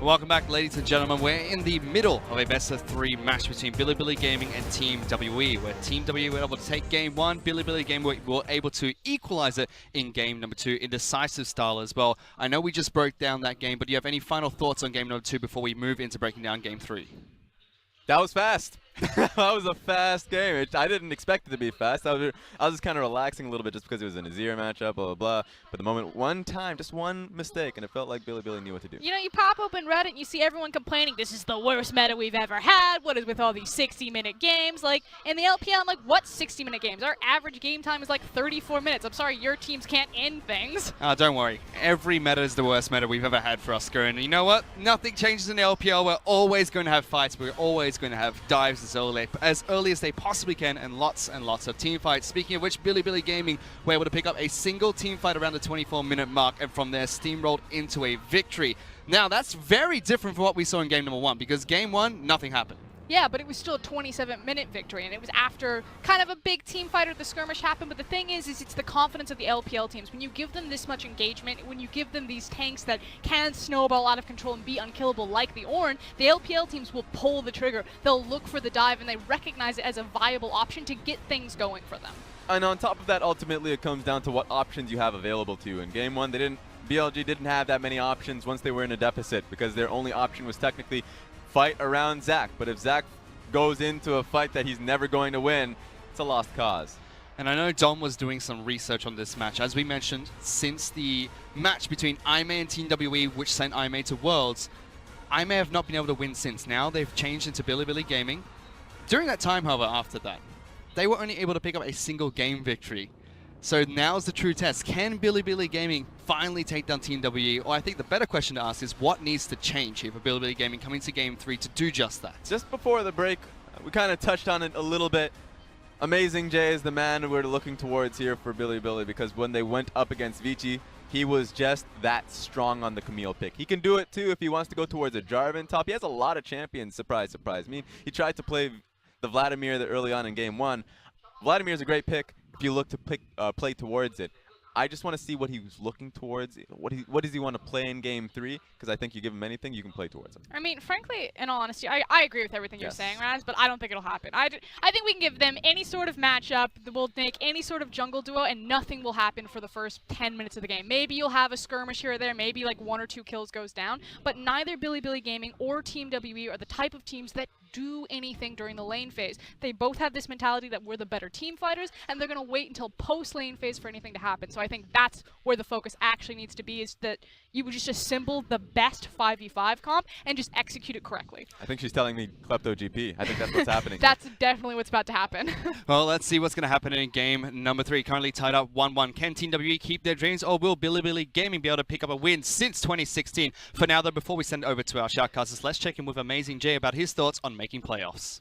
Welcome back, ladies and gentlemen. We're in the middle of a best-of-3 match between Biibili Gaming and Team WE, where Team WE were able to take game 1, Biibili Gaming were able to equalize it in game number 2 in decisive style as well. I know we just broke down that game, but do you have any final thoughts on game number 2 before we move into breaking down game 3? That was fast. That was a fast game. I didn't expect it to be fast. I was just kind of relaxing a little bit just because it was an Azir matchup, blah, blah, blah. But the moment, one time, just one mistake, and it felt like Biibili knew what to do. You know, you pop open Reddit and you see everyone complaining, this is the worst meta we've ever had. What is with all these 60-minute games? Like, in the LPL, I'm like, what 60-minute games? Our average game time is like 34 minutes. I'm sorry, your teams can't end things. Don't worry. Every meta is the worst meta we've ever had for us, and you know what? Nothing changes in the LPL. We're always going to have fights. We're always going to have dives as early as they possibly can, and lots of team fights. Speaking of which, Biibili Gaming were able to pick up a single team fight around the 24-minute mark, and from there steamrolled into a victory. Now, that's very different from what we saw in game number 1, because game 1, nothing happened. Yeah, but it was still a 27-minute victory, and it was after kind of a big team fight or the skirmish happened. But the thing is it's the confidence of the LPL teams. When you give them this much engagement, when you give them these tanks that can snowball out of control and be unkillable like the Ornn, the LPL teams will pull the trigger. They'll look for the dive, and they recognize it as a viable option to get things going for them. And on top of that, ultimately, it comes down to what options you have available to you. In game 1, BLG didn't have that many options once they were in a deficit, because their only option was technically fight around Zac. But if Zac goes into a fight that he's never going to win, it's a lost cause. And I know Dom was doing some research on this match. As we mentioned, since the match between IMA and Team WE, which sent IMA to Worlds, IMA have not been able to win since. Now they've changed into Biibili Gaming. During that time, however, after that, they were only able to pick up a single game victory. So now's the true test. Can Biibili Gaming finally take down Team WE? Or I think the better question to ask is, what needs to change here for Biibili Gaming coming to game 3 to do just that? Just before the break, we kind of touched on it a little bit. Amazing Jay is the man we're looking towards here for Biibili, because when they went up against Vici, he was just that strong on the Camille pick. He can do it too if he wants to go towards a Jarvan top. He has a lot of champions, surprise, surprise. I mean, he tried to play the Vladimir early on in game 1. Vladimir's a great pick if you look to play towards it. I just want to see what he was looking towards. What does he want to play in game 3? Because I think you give him anything, you can play towards it. I mean, frankly, in all honesty, I agree with everything you're saying, Raz, but I don't think it'll happen. I think we can give them any sort of matchup that will make any sort of jungle duo, and nothing will happen for the first 10 minutes of the game. Maybe you'll have a skirmish here or there, maybe like 1 or 2 kills goes down, but neither Biibili Gaming or Team WE are the type of teams that do anything during the lane phase. They both have this mentality that we're the better team fighters, and they're going to wait until post-lane phase for anything to happen. So I think that's where the focus actually needs to be, is that you would just assemble the best 5v5 comp and just execute it correctly. I think she's telling me Klepto GP. I think that's what's happening. That's definitely what's about to happen. Well, let's see what's going to happen in game number 3. Currently tied up 1-1. Can Team WE keep their dreams, or will Biibili Gaming be able to pick up a win since 2016? For now, though, before we send it over to our shoutcasters, let's check in with Amazing Jay about his thoughts on making playoffs.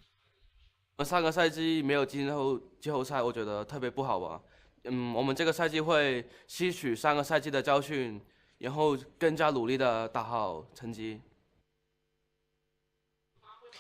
上个赛季没有进入季后赛，我觉得特别不好吧。我们这个赛季会吸取上个赛季的教训，然后更加努力的打好成绩。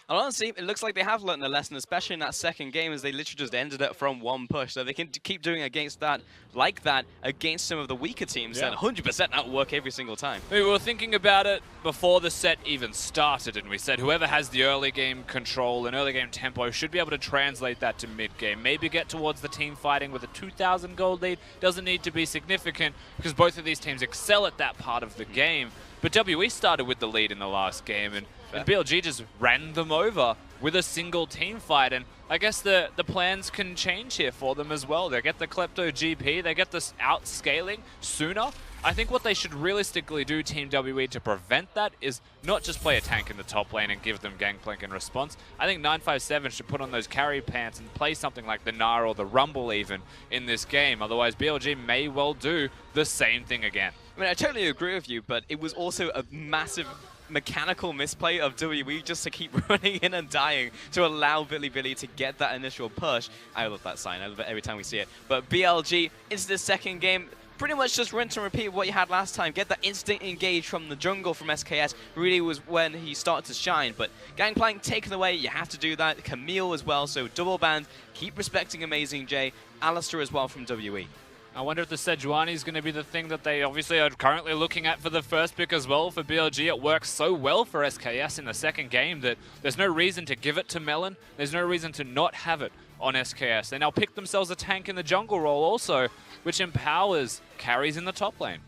And honestly, it looks like they have learned a lesson, especially in that second game, as they literally just ended it from 1 push. So they can keep doing against that, like that, against some of the weaker teams, and 100% that will work every single time. We were thinking about it before the set even started, and we said whoever has the early game control and early game tempo should be able to translate that to mid game. Maybe get towards the team fighting with a 2,000 gold lead. Doesn't need to be significant, because both of these teams excel at that part of the game. But WE started with the lead in the last game, and BLG just ran them over with a single team fight. And I guess the plans can change here for them as well. They get the Klepto GP, they get this outscaling sooner. I think what they should realistically do, Team WE, to prevent that is not just play a tank in the top lane and give them Gangplank in response. I think 957 should put on those carry pants and play something like the Gnar or the Rumble even in this game. Otherwise, BLG may well do the same thing again. I mean, I totally agree with you, but it was also a massive mechanical misplay of WE just to keep running in and dying to allow Biibili to get that initial push. I love that sign. I love it every time we see it. But BLG into the second game, pretty much just rinse and repeat what you had last time. Get that instant engage from the jungle from SKS really was when he started to shine. But Gangplank taken away, you have to do that. Camille as well, so double band. Keep respecting Amazing J. Alistair as well from WE. I wonder if the Sejuani is going to be the thing that they obviously are currently looking at for the first pick as well. For BLG, it works so well for SKS in the second game that there's no reason to give it to Melon. There's no reason to not have it on SKS. They now pick themselves a tank in the jungle role also, which empowers carries in the top lane.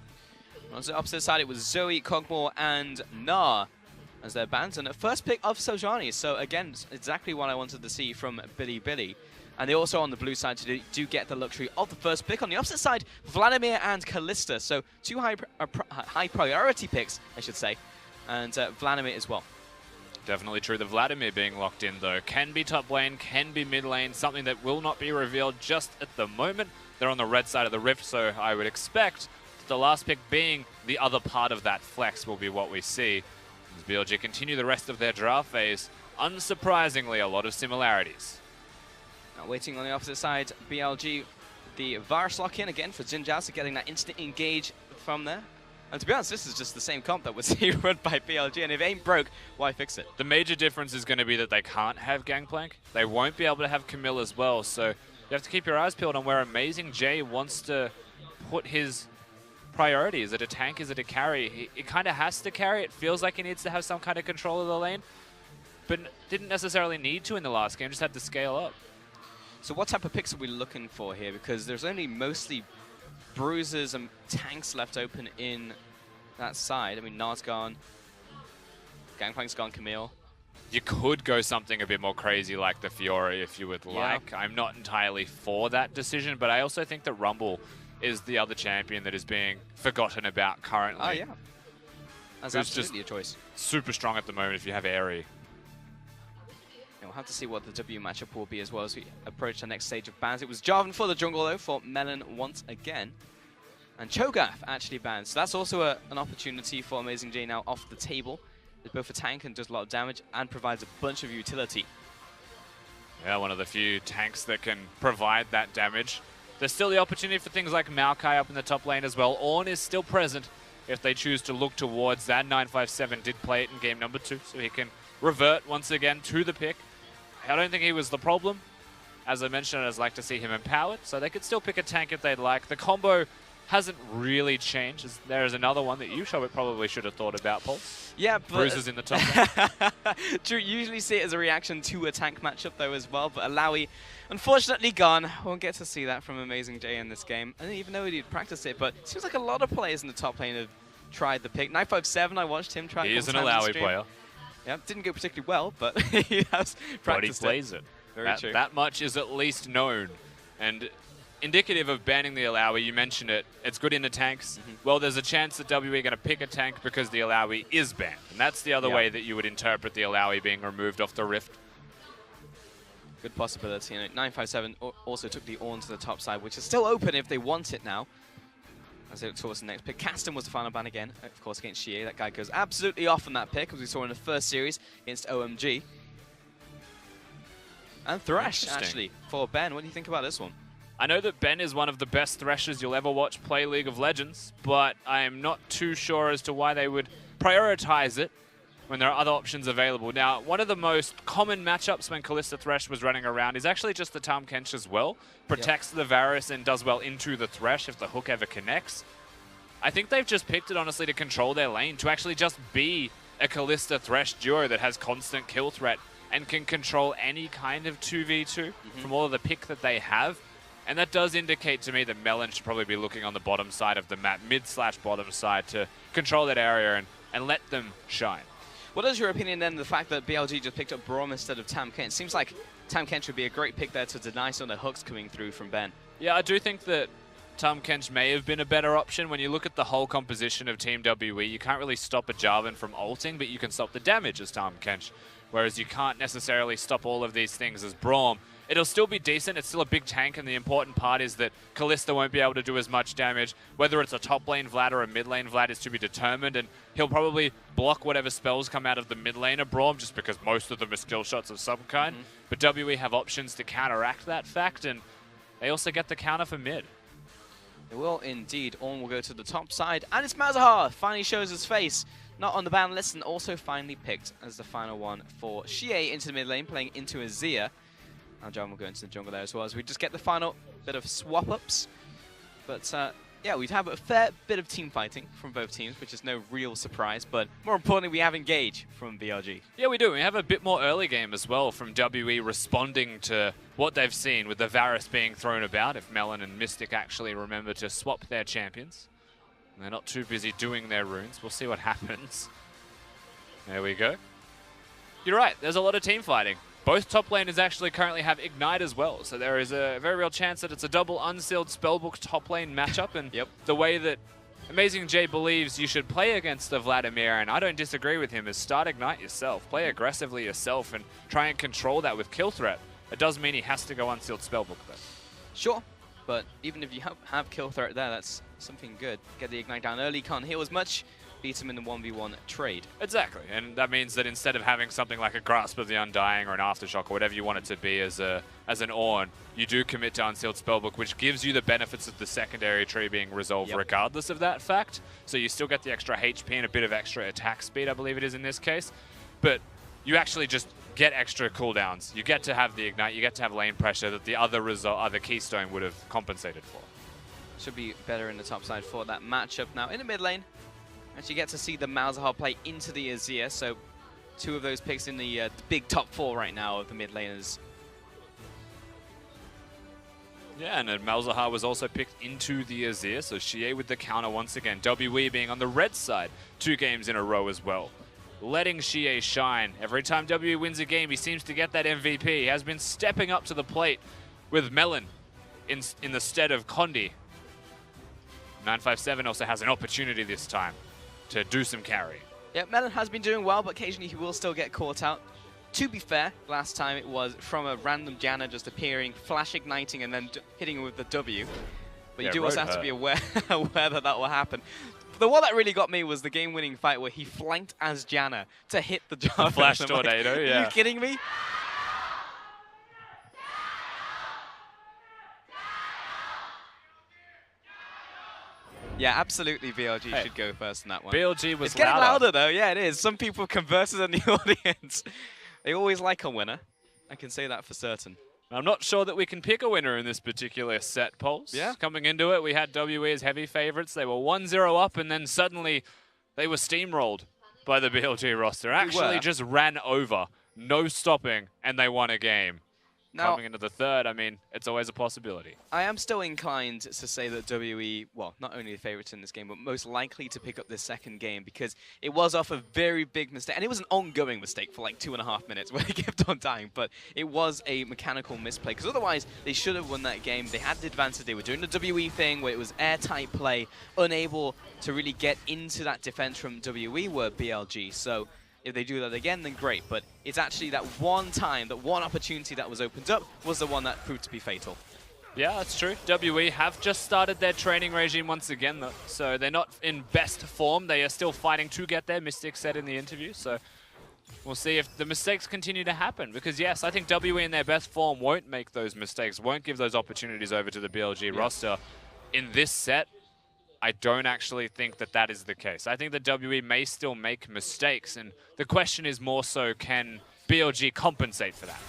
On the opposite side, it was Zoe, Kog'Maw, and Gnar as their bans, and a first pick of Sejuani. So again, exactly what I wanted to see from Biibili. And they also, on the blue side, do get the luxury of the first pick. On the opposite side, Vladimir and Kalista. So two high priority picks, I should say. And Vladimir as well. Definitely true. The Vladimir being locked in, though, can be top lane, can be mid lane, something that will not be revealed just at the moment. They're on the red side of the rift, so I would expect that the last pick being the other part of that flex will be what we see. As BLG continue the rest of their draft phase, unsurprisingly, a lot of similarities. Now waiting on the opposite side, BLG, the Varus lock in again for Jinjiao, so getting that instant engage from there. And to be honest, this is just the same comp that was run by BLG, and if it ain't broke, why fix it? The major difference is going to be that they can't have Gangplank. They won't be able to have Camille as well, so you have to keep your eyes peeled on where Amazing J wants to put his priority. Is it a tank? Is it a carry? He kind of has to carry. It feels like he needs to have some kind of control of the lane, but didn't necessarily need to in the last game, just had to scale up. So what type of picks are we looking for here? Because there's only mostly bruisers and tanks left open in that side. I mean, Gnar's gone, Gangplank's gone, Camille. You could go something a bit more crazy like the Fiora if you would like. I'm not entirely for that decision, but I also think that Rumble is the other champion that is being forgotten about currently. Oh, yeah. That's absolutely a choice. Super strong at the moment if you have Airy. We'll have to see what the W matchup will be as well as we approach the next stage of bans. It was Jarvan for the jungle, though, for Melon once again. And Cho'Gath actually banned. So that's also an opportunity for Amazing J now off the table. It's both a tank and does a lot of damage and provides a bunch of utility. Yeah, one of the few tanks that can provide that damage. There's still the opportunity for things like Maokai up in the top lane as well. Ornn is still present if they choose to look towards that. 957 did play it in game number 2, so he can revert once again to the pick. I don't think he was the problem. As I mentioned, I'd like to see him empowered, so they could still pick a tank if they'd like. The combo hasn't really changed. There is another one that you probably should have thought about, Paul. Yeah, but Bruises in the top lane. True, usually see it as a reaction to a tank matchup though as well, but Alawi unfortunately gone. Won't get to see that from Amazing J in this game. I didn't even know he'd practiced it, but it seems like a lot of players in the top lane have tried the pick. 957, I watched him try it. He is an Alawi player. Yeah, didn't go particularly well, but he has practiced but he plays it. Very true. That much is at least known. And indicative of banning the Alawi, you mentioned it, it's good in the tanks. Well, there's a chance that WE are going to pick a tank because the Alawi is banned. And that's the other way that you would interpret the Alawi being removed off the Rift. Good possibility. And 957 also took the Ornn to the top side, which is still open if they want it now. As they look towards the next pick. Caston was the final ban again, of course, against Xie. That guy goes absolutely off on that pick, as we saw in the first series against OMG. And Thresh, actually, for Ben. What do you think about this one? I know that Ben is one of the best Threshers you'll ever watch play League of Legends, but I am not too sure as to why they would prioritize it when there are other options available. Now, one of the most common matchups when Kalista Thresh was running around is actually just the Tahm Kench as well. Protects the Varus and does well into the Thresh if the hook ever connects. I think they've just picked it, honestly, to control their lane, to actually just be a Kalista Thresh duo that has constant kill threat and can control any kind of 2v2 from all of the pick that they have. And that does indicate to me that Melon should probably be looking on the bottom side of the map, mid/bottom side, to control that area and let them shine. What is your opinion then, the fact that BLG just picked up Braum instead of Tahm Kench? Seems like Tahm Kench would be a great pick there to deny some of the hooks coming through from Ben. Yeah, I do think that Tahm Kench may have been a better option. When you look at the whole composition of Team WE, you can't really stop a Jarvan from ulting, but you can stop the damage as Tahm Kench, whereas you can't necessarily stop all of these things as Braum. It'll still be decent. It's still a big tank, and the important part is that Kalista won't be able to do as much damage. Whether it's a top lane Vlad or a mid lane Vlad is to be determined, and he'll probably block whatever spells come out of the mid laner Braum, just because most of them are skill shots of some kind. But WE have options to counteract that fact, and they also get the counter for mid. It will indeed. Ornn will go to the top side, and it's Mazahar finally shows his face. Not on the ban list, and also finally picked as the final one for Xie into the mid lane, playing into Azir. And Jarvan will go into the jungle there as well, as we just get the final bit of swap-ups. But yeah, we'd have a fair bit of team fighting from both teams, which is no real surprise. But more importantly, we have Engage from BLG. Yeah, we do. We have a bit more early game as well from WE responding to what they've seen with the Varus being thrown about. If Melon and Mystic actually remember to swap their champions. And they're not too busy doing their runes. We'll see what happens. There we go. You're right. There's a lot of team fighting. Both top laners actually currently have Ignite as well, so there is a very real chance that it's a double unsealed spellbook top lane matchup, and the way that Amazing J believes you should play against the Vladimir, and I don't disagree with him, is start Ignite yourself, play aggressively yourself, and try and control that with kill threat. It does mean he has to go unsealed spellbook though. Sure, but even if you have kill threat there, that's something good. Get the Ignite down early, can't heal as much. Beat him in the 1v1 trade. Exactly, and that means that instead of having something like a Grasp of the Undying or an Aftershock or whatever you want it to be as an Ornn, you do commit to Unsealed Spellbook, which gives you the benefits of the secondary tree being resolved regardless of that fact. So you still get the extra HP and a bit of extra attack speed, I believe it is in this case, but you actually just get extra cooldowns. You get to have the Ignite, you get to have lane pressure that the other Keystone would have compensated for. Should be better in the top side for that matchup. Now in the mid lane, actually get to see the Malzahar play into the Azir, so two of those picks in the big top four right now of the mid laners. Yeah, and Malzahar was also picked into the Azir, so Xie with the counter once again. WE being on the red side 2 games in a row as well. Letting Xie shine. Every time WE wins a game, he seems to get that MVP. He has been stepping up to the plate with Melon in the stead of Condi. 957 also has an opportunity this time to do some carry. Yeah, Melon has been doing well, but occasionally he will still get caught out. To be fair, last time it was from a random Janna just appearing, flash igniting, and then hitting him with the W. But you do also have to be aware that that will happen. The one that really got me was the game-winning fight where he flanked as Janna to hit the Jarvan. Flash tornado, yeah. Are you kidding me? Yeah, absolutely BLG should go first in that one. BLG was It's getting louder though, yeah it is. Some people converted in the audience. They always like a winner. I can say that for certain. I'm not sure that we can pick a winner in this particular set, Pulse. Yeah. Coming into it, we had WE as heavy favorites. They were 1-0 up, and then suddenly they were steamrolled by the BLG roster. Actually just ran over, no stopping, and they won a game. Now, coming into the third, I mean, it's always a possibility. I am still inclined to say that WE, well, not only the favorites in this game, but most likely to pick up this second game because it was off a very big mistake. And it was an ongoing mistake for like 2.5 minutes where they kept on dying, but it was a mechanical misplay because otherwise they should have won that game. They had the advantage. They were doing the WE thing where it was airtight play, unable to really get into that defense from WE were BLG. So if they do that again, then great. But it's actually that one time, that one opportunity that was opened up was the one that proved to be fatal. Yeah, that's true. WE have just started their training regime once again, though. So they're not in best form. They are still fighting to get there, Mystic said in the interview. So we'll see if the mistakes continue to happen. Because, yes, I think WE in their best form won't make those mistakes, won't give those opportunities over to the BLG roster. In this set, I don't actually think that that is the case. I think that WE may still make mistakes, and the question is more so, can BLG compensate for that?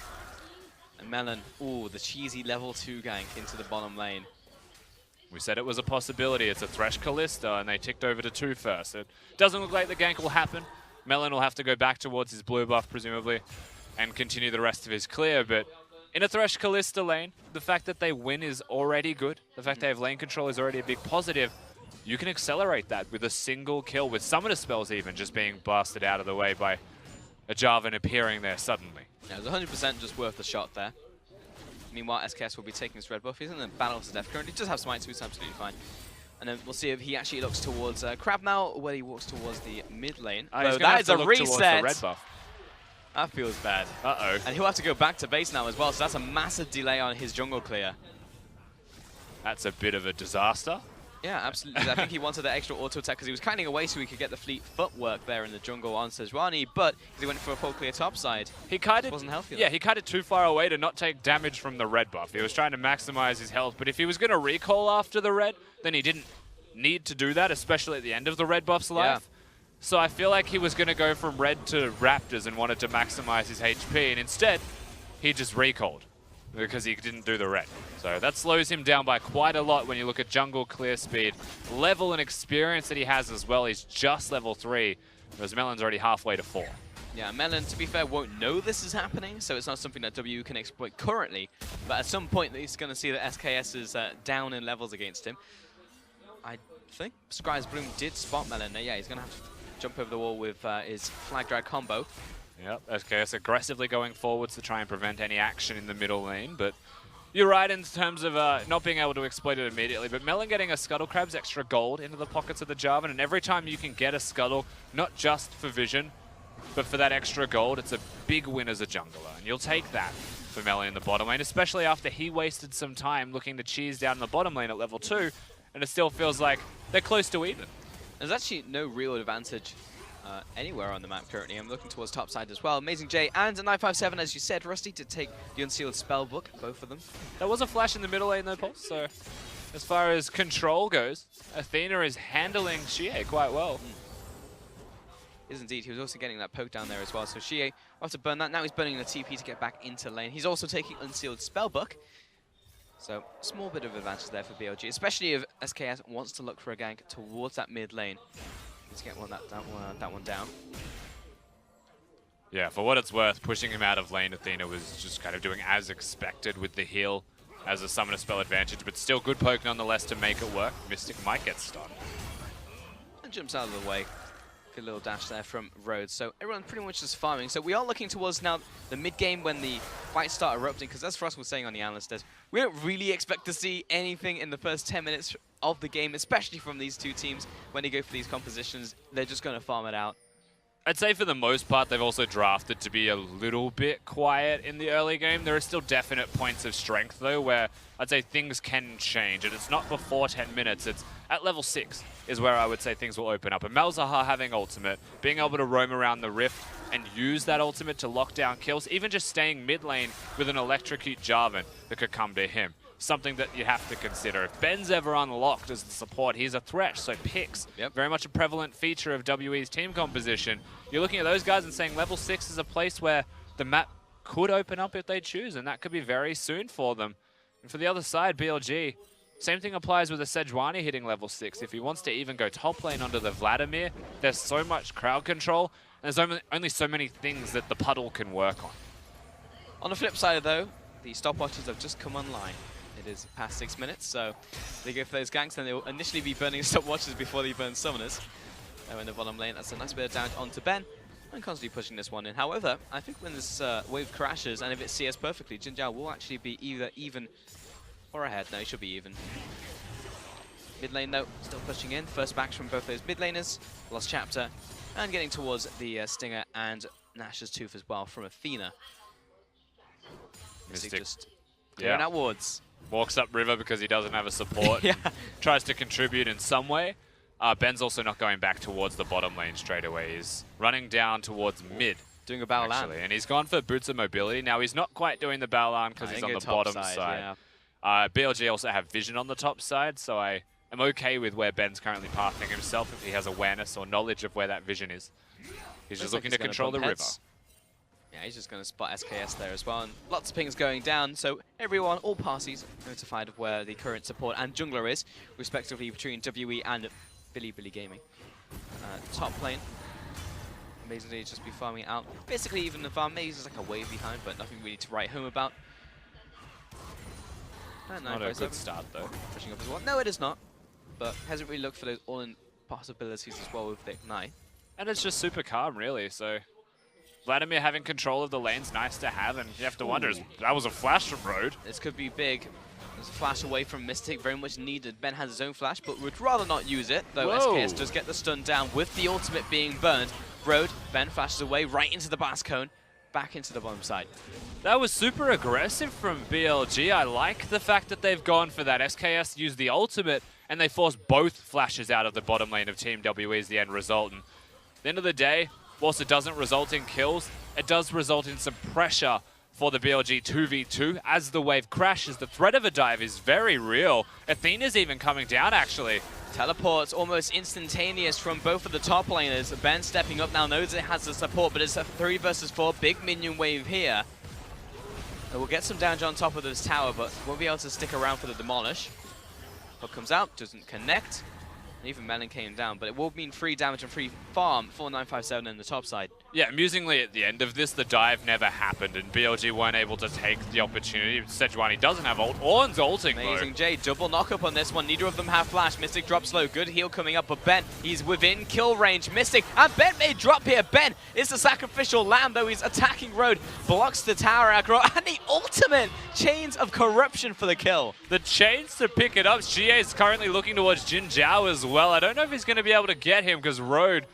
And Melon, ooh, the cheesy level 2 gank into the bottom lane. We said it was a possibility. It's a Thresh Kalista, and they ticked over to 2 first. It doesn't look like the gank will happen. Melon will have to go back towards his blue buff, presumably, and continue the rest of his clear, but in a Thresh Kalista lane, the fact that they win is already good. The fact they have lane control is already a big positive. You can accelerate that with a single kill, with summoner spells even just being blasted out of the way by a Jarvan appearing there suddenly. Yeah, it was 100% just worth the shot there. Meanwhile, SKS will be taking his red buff. He's in the battle to death currently. He does have smite, so he's absolutely fine. And then we'll see if he actually looks towards Crab now, or whether he walks towards the mid lane. So that is a reset. The red buff. That feels bad. Uh-oh. And he'll have to go back to base now as well, so that's a massive delay on his jungle clear. That's a bit of a disaster. Yeah, absolutely. I think he wanted that extra auto attack because he was kiting away so he could get the fleet footwork there in the jungle on Sejuani, but he went for a full clear top side. He kited, wasn't healthy. Yeah, he kited too far away to not take damage from the red buff. He was trying to maximize his health, but if he was going to recall after the red, then he didn't need to do that, especially at the end of the red buff's life. Yeah. So I feel like he was going to go from red to Raptors and wanted to maximize his HP, and instead, he just recalled. because he didn't do the red. So that slows him down by quite a lot when you look at jungle clear speed. Level and experience that he has as well, he's just level 3, whereas Melon's already halfway to 4. Yeah, Melon, to be fair, won't know this is happening, so it's not something that W can exploit currently. But at some point, he's going to see that SKS is down in levels against him. I think Scribe's Bloom did spot Melon there. Yeah, he's going to have to jump over the wall with his flag drag combo. Yep, SKS aggressively going forwards to try and prevent any action in the middle lane, but you're right in terms of not being able to exploit it immediately, but Melon getting a Scuttle Crab's extra gold into the pockets of the Jarvan, and every time you can get a Scuttle, not just for vision, but for that extra gold, it's a big win as a jungler, and you'll take that for Melon in the bottom lane, especially after he wasted some time looking to cheese down in the bottom lane at level 2, and it still feels like they're close to even. There's actually no real advantage anywhere on the map currently. I'm looking towards top side as well. Amazing J and a 957, as you said, Rusty, to take the Unsealed Spellbook, both of them. There was a flash in the middle lane though, Paul, so as far as control goes, Athena is handling Xie quite well. Is indeed. He was also getting that poke down there as well. So Xie, after burn that, now he's burning the TP to get back into lane. He's also taking Unsealed Spellbook. So small bit of advantage there for BLG, especially if SKS wants to look for a gank towards that mid lane. Let's get that one down. Yeah, for what it's worth, pushing him out of lane, Athena was just kind of doing as expected with the heal as a summoner spell advantage, but still good poke nonetheless to make it work. Mystic might get stunned. And jumps out of the way. Good little dash there from Rhodes. So everyone pretty much just farming. So we are looking towards now the mid game when the fights start erupting, because as Frost was saying on the analyst desk, we don't really expect to see anything in the first 10 minutes of the game, especially from these two teams. When they go for these compositions, they're just going to farm it out. I'd say for the most part, they've also drafted to be a little bit quiet in the early game. There are still definite points of strength, though, where I'd say things can change. And it's not before 10 minutes. It's at level 6 is where I would say things will open up. And Malzahar having ultimate, being able to roam around the Rift and use that ultimate to lock down kills, even just staying mid lane with an electrocute Jarvan that could come to him. Something that you have to consider. If Ben's ever unlocked as the support, he's a threat, so picks. Yep. Very Very much a prevalent feature of WE's team composition. You're looking at those guys and saying level 6 is a place where the map could open up if they choose, and that could be very soon for them. And for the other side, BLG, same thing applies with a Sejuani hitting level 6. If he wants to even go top lane under the Vladimir, there's so much crowd control, and there's only so many things that the puddle can work on. On the flip side, though, the stopwatches have just come online. It is past 6 minutes, so they go for those ganks, and they will initially be burning stopwatches before they burn summoners. They're in the bottom lane. That's a nice bit of damage onto Ben, and constantly pushing this one in. However, I think when this wave crashes, and if it CS perfectly, Jin Jiao will actually be either even or ahead. No, he should be even. Mid lane, though, still pushing in. First backs from both those mid laners. Lost Chapter, and getting towards the Stinger and Nash's Tooth as well from Athena. Mystic just clearing yeah. out wards. Walks up river because he doesn't have a support. Yeah. Tries to contribute in some way. Ben's also not going back towards the bottom lane straight away. He's running down towards mid. Doing a Baolan. Actually, and he's gone for boots of mobility. Now, he's not quite doing the Baolan because he's on the bottom side. Yeah. BLG also have vision on the top side, so I am okay with where Ben's currently pathing himself if he has awareness or knowledge of where that vision is. He's just looking to control the river. Yeah, he's just going to spot SKS there as well, and lots of pings going down, so everyone, all parties, notified of where the current support and jungler is, respectively between WE and Biibili Gaming. Top lane, amazingly just be farming it out. Basically, even the farm maze is like a wave behind, but nothing really to write home about. And Not a good start, though. Pushing up as well. No, it is not, but hasn't really looked for those all-in possibilities as well with the Ignite. And it's just super calm, really, so Vladimir having control of the lane's nice to have, and you have to wonder, that was a flash from Road. This could be big. There's a flash away from Mystic, very much needed. Ben has his own flash, but would rather not use it, though SKS does get the stun down with the ultimate being burned. Road, Ben flashes away right into the blast cone, back into the bottom side. That was super aggressive from BLG. I like the fact that they've gone for that. SKS used the ultimate, and they forced both flashes out of the bottom lane of Team WE as the end result. And at the end of the day, whilst it doesn't result in kills, it does result in some pressure for the BLG 2v2 as the wave crashes. The threat of a dive is very real. Athena's even coming down, actually. Teleports almost instantaneous from both of the top laners. Ben stepping up now, knows it has the support, but it's a 3 versus 4 big minion wave here. So we'll get some damage on top of this tower, but won't be able to stick around for the demolish. Hook comes out, doesn't connect. And even Melon came down, but it will mean free damage and free farm for 957 in the top side. Yeah, amusingly, at the end of this, the dive never happened, and BLG weren't able to take the opportunity. Sejuani doesn't have ult. Ornn's ulting, Amazing though. Jay, double knock-up on this one. Neither of them have flash. Mystic drops low. Good heal coming up, but Ben, he's within kill range. Mystic, and Ben may drop here. Ben is the sacrificial lamb, though he's attacking Road. Blocks the tower aggro, and the ultimate Chains of Corruption for the kill. The chains to pick it up. GA is currently looking towards Jin Zhao as well. I don't know if he's going to be able to get him, because Road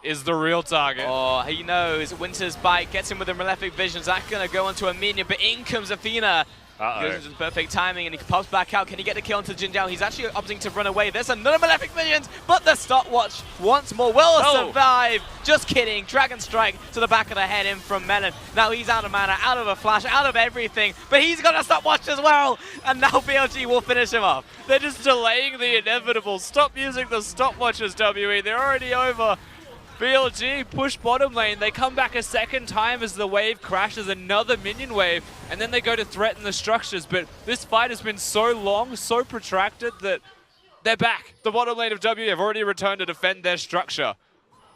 is the real target. Oh, he knows. Winter's Bite gets him with the Malefic Visions. That's going to go onto a minion, but in comes Athena. Goes into the perfect timing, and he pops back out. Can he get the kill onto Jin Zhao? He's actually opting to run away. There's another Malefic Visions, but the stopwatch once more will survive. Just kidding. Dragon Strike to the back of the head in from Melon. Now he's out of mana, out of a flash, out of everything, but he's got a stopwatch as well, and now BLG will finish him off. They're just delaying the inevitable. Stop using the stopwatches, WE. They're already over. BLG push bottom lane. They come back a second time as the wave crashes, another minion wave, and then they go to threaten the structures. But this fight has been so long, so protracted that they're back. The bottom lane of WE have already returned to defend their structure.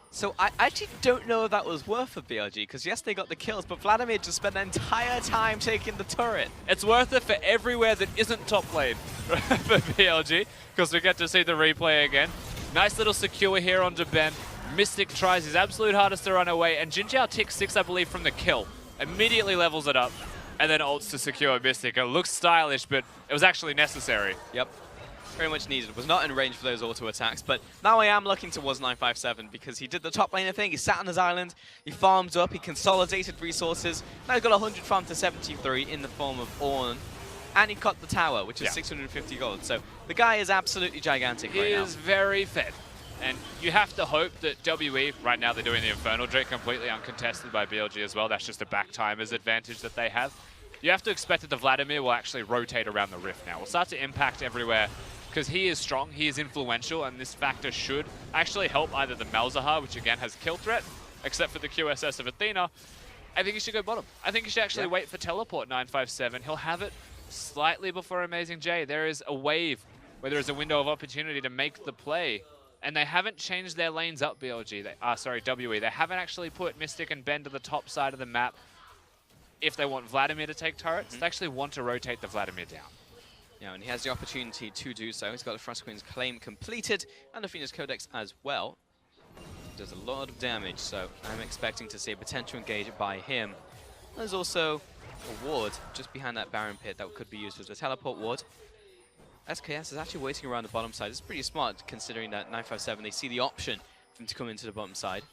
So I actually don't know if that was worth for BLG, because yes, they got the kills, but Vladimir just spent the entire time taking the turret. It's worth it for everywhere that isn't top lane for BLG, because we get to see the replay again. Nice little secure here onto Ben. Mystic tries his absolute hardest to run away, and Jin Zhao ticks 6, I believe, from the kill. Immediately levels it up, and then ults to secure Mystic. It looks stylish, but it was actually necessary. Yep. Very much needed. Was not in range for those auto attacks, but now I am looking towards 957 because he did the top laner thing. He sat on his island, he farmed up, he consolidated resources. Now he's got 100 farm to 73 in the form of Ornn, and he cut the tower, which is 650 gold. So the guy is absolutely gigantic right now. He is very fed. And you have to hope that WE, right now they're doing the Infernal Drake completely uncontested by BLG as well. That's just a back timers advantage that they have. You have to expect that the Vladimir will actually rotate around the Rift now. Will start to impact everywhere because he is strong, he is influential, and this factor should actually help either the Malzahar, which again has kill threat, except for the QSS of Athena. I think he should go bottom. I think he should actually wait for teleport 957. He'll have it slightly before Amazing J. There is a wave where there is a window of opportunity to make the play. And they haven't changed their lanes up, BLG. WE. They haven't actually put Mystic and Ben to the top side of the map if they want Vladimir to take turrets. They actually want to rotate the Vladimir down. Yeah, and he has the opportunity to do so. He's got the Frost Queen's claim completed, and Athena's Codex as well. Does a lot of damage, so I'm expecting to see a potential engage by him. There's also a ward just behind that Baron pit that could be used as a teleport ward. SKS is actually waiting around the bottom side. It's pretty smart considering that 957, they see the option for him to come into the bottom side.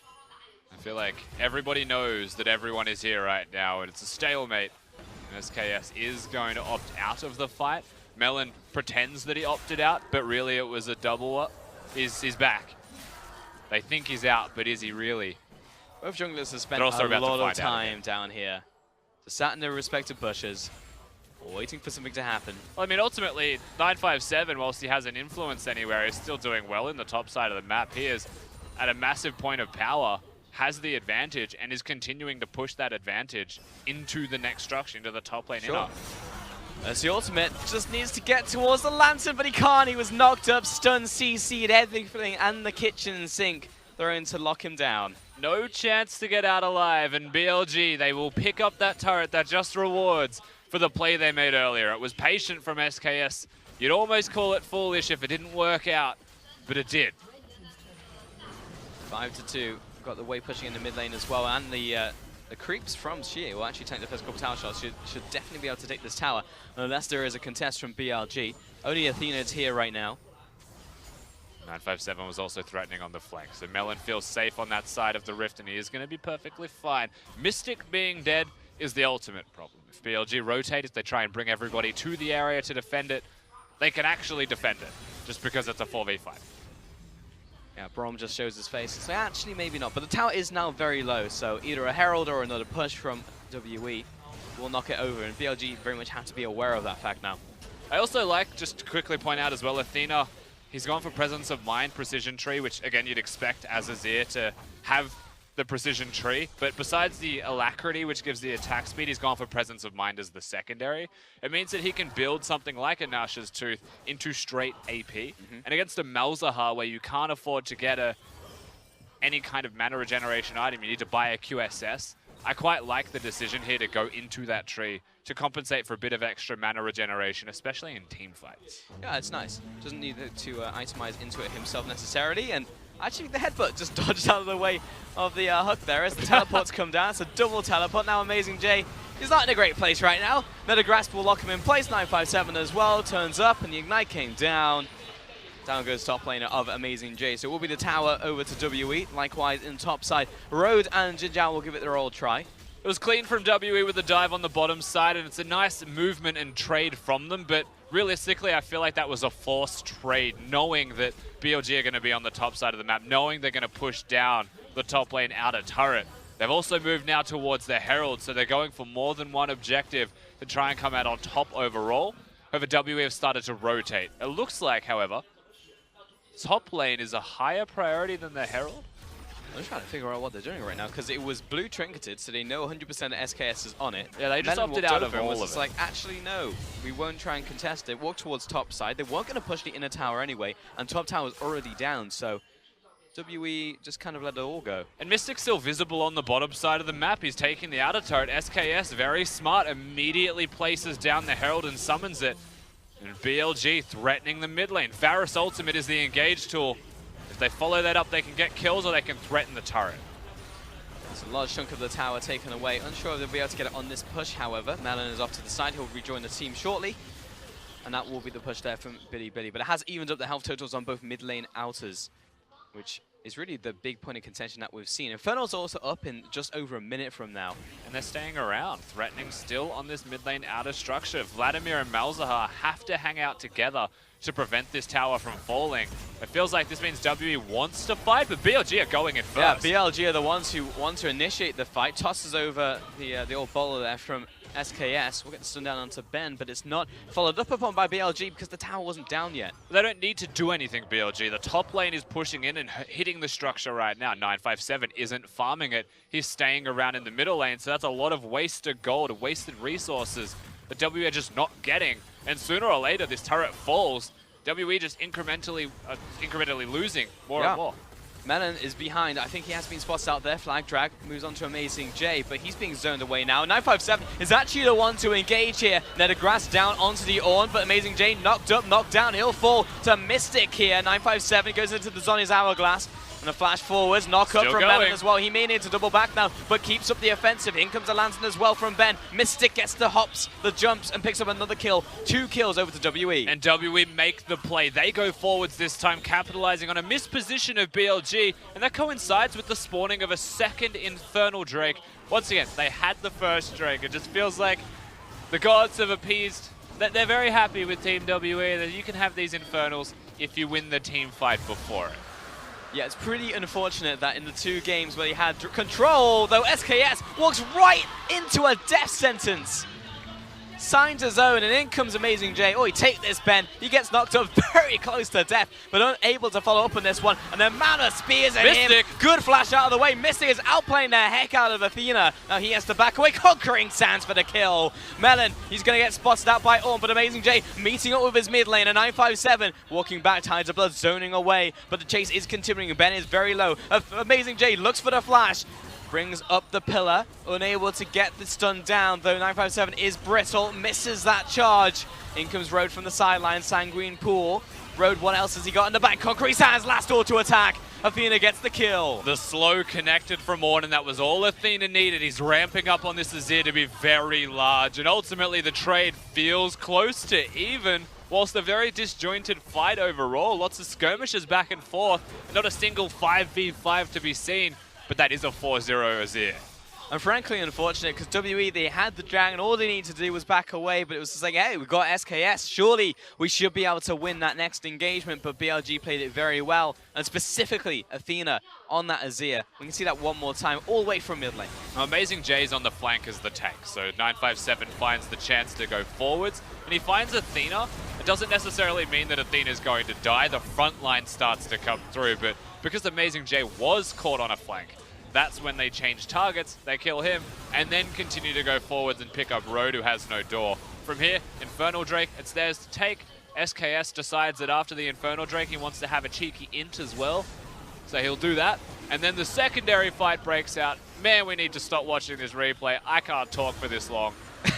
I feel like everybody knows that everyone is here right now, and it's a stalemate. And SKS is going to opt out of the fight. Melon pretends that he opted out, but really it was a double up. He's back. They think he's out, but is he really? Both junglers have spent also a lot of time down here. So sat in their respective bushes, waiting for something to happen. Well, I mean, ultimately, 957, whilst he hasn't influenced anywhere, is still doing well in the top side of the map. He is at a massive point of power, has the advantage, and is continuing to push that advantage into the next structure, into the top lane. Sure. As the ultimate just needs to get towards the lantern, but he can't. He was knocked up, stunned, CC'd, everything, and the kitchen sink thrown to lock him down. No chance to get out alive, and BLG, they will pick up that turret that just rewards for the play they made earlier. It was patient from SKS. You'd almost call it foolish if it didn't work out, but it did. 5-2. Got the way pushing in the mid lane as well, and the creeps from Xie will actually take the first couple tower shots. Should definitely be able to take this tower, unless there is a contest from BLG. Only Athena is here right now. 957 was also threatening on the flank, so Melon feels safe on that side of the rift, and he is going to be perfectly fine. Mystic being dead is the ultimate problem. If BLG rotate, if they try and bring everybody to the area to defend it, they can actually defend it, just because it's a 4v5. Yeah, Brom just shows his face. So actually, maybe not. But the tower is now very low, so either a Herald or another push from WE will knock it over, and BLG very much have to be aware of that fact now. I also like, just to quickly point out as well, Athena, he's gone for Presence of Mind, Precision Tree, which again you'd expect as Azir to have the precision tree, but besides the alacrity, which gives the attack speed, he's gone for presence of mind as the secondary. It means that he can build something like a Nash's Tooth into straight AP. And against a Malzahar, where you can't afford to get any kind of mana regeneration item, you need to buy a QSS. I quite like the decision here to go into that tree to compensate for a bit of extra mana regeneration, especially in team fights. Yeah, it's nice. Doesn't need to itemize into it himself necessarily, and actually the headbutt just dodged out of the way of the hook there as the teleports come down. It's a double teleport. Now Amazing J is not in a great place right now. Meta Grasp will lock him in place. 957 as well, turns up, and the Ignite came down. Down goes top laner of Amazing J. So it will be the tower over to WE. Likewise in top side, Road and Jinjiao will give it their old try. It was clean from WE with the dive on the bottom side, and it's a nice movement and trade from them, but realistically, I feel like that was a forced trade, knowing that BLG are going to be on the top side of the map, knowing they're going to push down the top lane outer turret. They've also moved now towards the Herald, so they're going for more than one objective to try and come out on top overall. However, WE have started to rotate. It looks like, however, top lane is a higher priority than the Herald. I'm just trying to figure out what they're doing right now, because it was blue trinketed, so they know 100% SKS is on it. Yeah, they just Melon opted walked out over of and all was of it. like, actually, no, we won't try and contest it. Walk towards top side. They weren't going to push the inner tower anyway, and top tower was already down, so WE just kind of let it all go. And Mystic's still visible on the bottom side of the map. He's taking the outer turret. SKS, very smart, immediately places down the Herald and summons it. And BLG threatening the mid lane. Varus Ultimate is the engage tool. If they follow that up, they can get kills or they can threaten the turret. It's a large chunk of the tower taken away. Unsure if they'll be able to get it on this push, however. Malin is off to the side. He'll rejoin the team shortly. And that will be the push there from Biibili. But it has evened up the health totals on both mid lane outers, which is really the big point of contention that we've seen. Inferno's also up in just over a minute from now. And they're staying around, threatening still on this mid lane outer structure. Vladimir and Malzahar have to hang out together to prevent this tower from falling. It feels like this means WE wants to fight, but BLG are going in first. Yeah, BLG are the ones who want to initiate the fight. Tosses over the old bowler there from SKS. We'll get the stun down onto Ben, but it's not followed up upon by BLG because the tower wasn't down yet. They don't need to do anything, BLG. The top lane is pushing in and hitting the structure right now. 957 isn't farming it. He's staying around in the middle lane, so that's a lot of wasted gold, wasted resources that WE are just not getting. And sooner or later, this turret falls. WE just incrementally losing more and more. Melon is behind. I think he has been spotted out there. Flag drag moves on to Amazing J, but he's being zoned away now. 957 is actually the one to engage here. Nethergrass down onto the Ornn, but Amazing J knocked up, knocked down. He'll fall to Mystic here. 957 goes into the Zoni's Hourglass. And a flash forwards, knock up from Melon as well. He may need to double back now, but keeps up the offensive. In comes the Lantern as well from Ben. Mystic gets the hops, the jumps, and picks up another kill. 2 kills over to WE. And WE make the play. They go forwards this time, capitalizing on a misposition of BLG, and that coincides with the spawning of a second Infernal Drake. Once again, they had the first Drake. It just feels like the gods have appeased. They're very happy with Team WE, that you can have these Infernals if you win the team fight before it. Yeah, it's pretty unfortunate that in the 2 games where he had control, though SKS walks right into a death sentence. Signs his own, and in comes Amazing J. Oh, he take this, Ben. He gets knocked up very close to death, but unable to follow up on this one. And the amount of spears in him. Good flash out of the way. Mystic is outplaying the heck out of Athena. Now he has to back away. Conquering Sands for the kill. Melon, he's going to get spotted out by Ornn, but Amazing J meeting up with his mid lane. A 957 walking back, Tides of Blood zoning away, but the chase is continuing. Ben is very low. Amazing J looks for the flash. Brings up the pillar, unable to get the stun down, though 957 is brittle, misses that charge. In comes Road from the sideline, Sanguine Pool. Road, what else has he got in the back? Concrete Sands, last auto attack. Athena gets the kill. The slow connected from Ornn, and that was all Athena needed. He's ramping up on this Azir to be very large, and ultimately the trade feels close to even. Whilst a very disjointed fight overall, lots of skirmishes back and forth, not a single 5v5 to be seen. But that is a 4-0 Azir. And frankly unfortunate, because WE, they had the dragon, all they needed to do was back away, but it was just like, hey, we've got SKS, surely we should be able to win that next engagement, but BLG played it very well, and specifically Athena on that Azir. We can see that one more time, all the way from mid lane. Amazing J's on the flank as the tank, so 957 finds the chance to go forwards, and he finds Athena. It doesn't necessarily mean that Athena's going to die, the front line starts to come through, but because Amazing J was caught on a flank, That's when they change targets, they kill him, and then continue to go forwards and pick up Road, who has no door. From here, Infernal Drake, it's theirs to take. SKS decides that after the Infernal Drake, he wants to have a cheeky int as well. So he'll do that. And then the secondary fight breaks out. Man, we need to stop watching this replay. I can't talk for this long.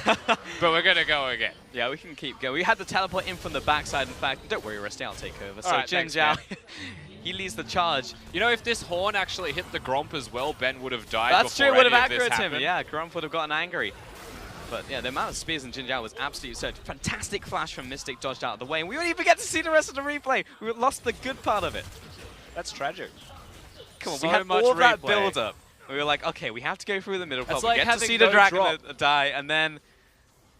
But we're going to go again. Yeah, we can keep going. We had the teleport in from the backside, in fact. Don't worry, Rusty, I'll take over. So All right, Jin thanks, Zhao, man. he leads the charge. You know, if this horn actually hit the Gromp as well, Ben would have died That's before true, would any have of this aggroed him. happened. Yeah, Grump would have gotten angry. But yeah, the amount of spears in Jin Zhao was absolutely absurd. Fantastic flash from Mystic, dodged out of the way, and we won't even get to see the rest of the replay. We lost the good part of it. That's tragic. Come on, So we had much all that replay. build up. We were like, okay, we have to go through the middle, That's probably like get to having see the no dragon drop. die, and then,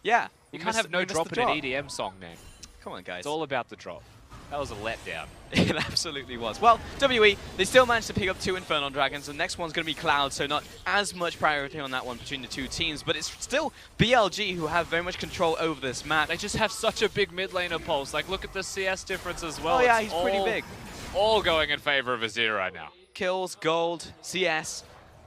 yeah. You we can't missed- have we no missed drop the in an EDM song, man. Come on, guys. It's all about the drop. That was a letdown. It absolutely was. Well, WE, they still managed to pick up 2 Infernal Dragons. The next one's going to be Cloud, so not as much priority on that one between the two teams. But it's still BLG who have very much control over this map. They just have such a big mid laner pulse. Like, look at the CS difference as well. Oh yeah, It's he's pretty big. All going in favor of Azir right now. Kills, gold, CS.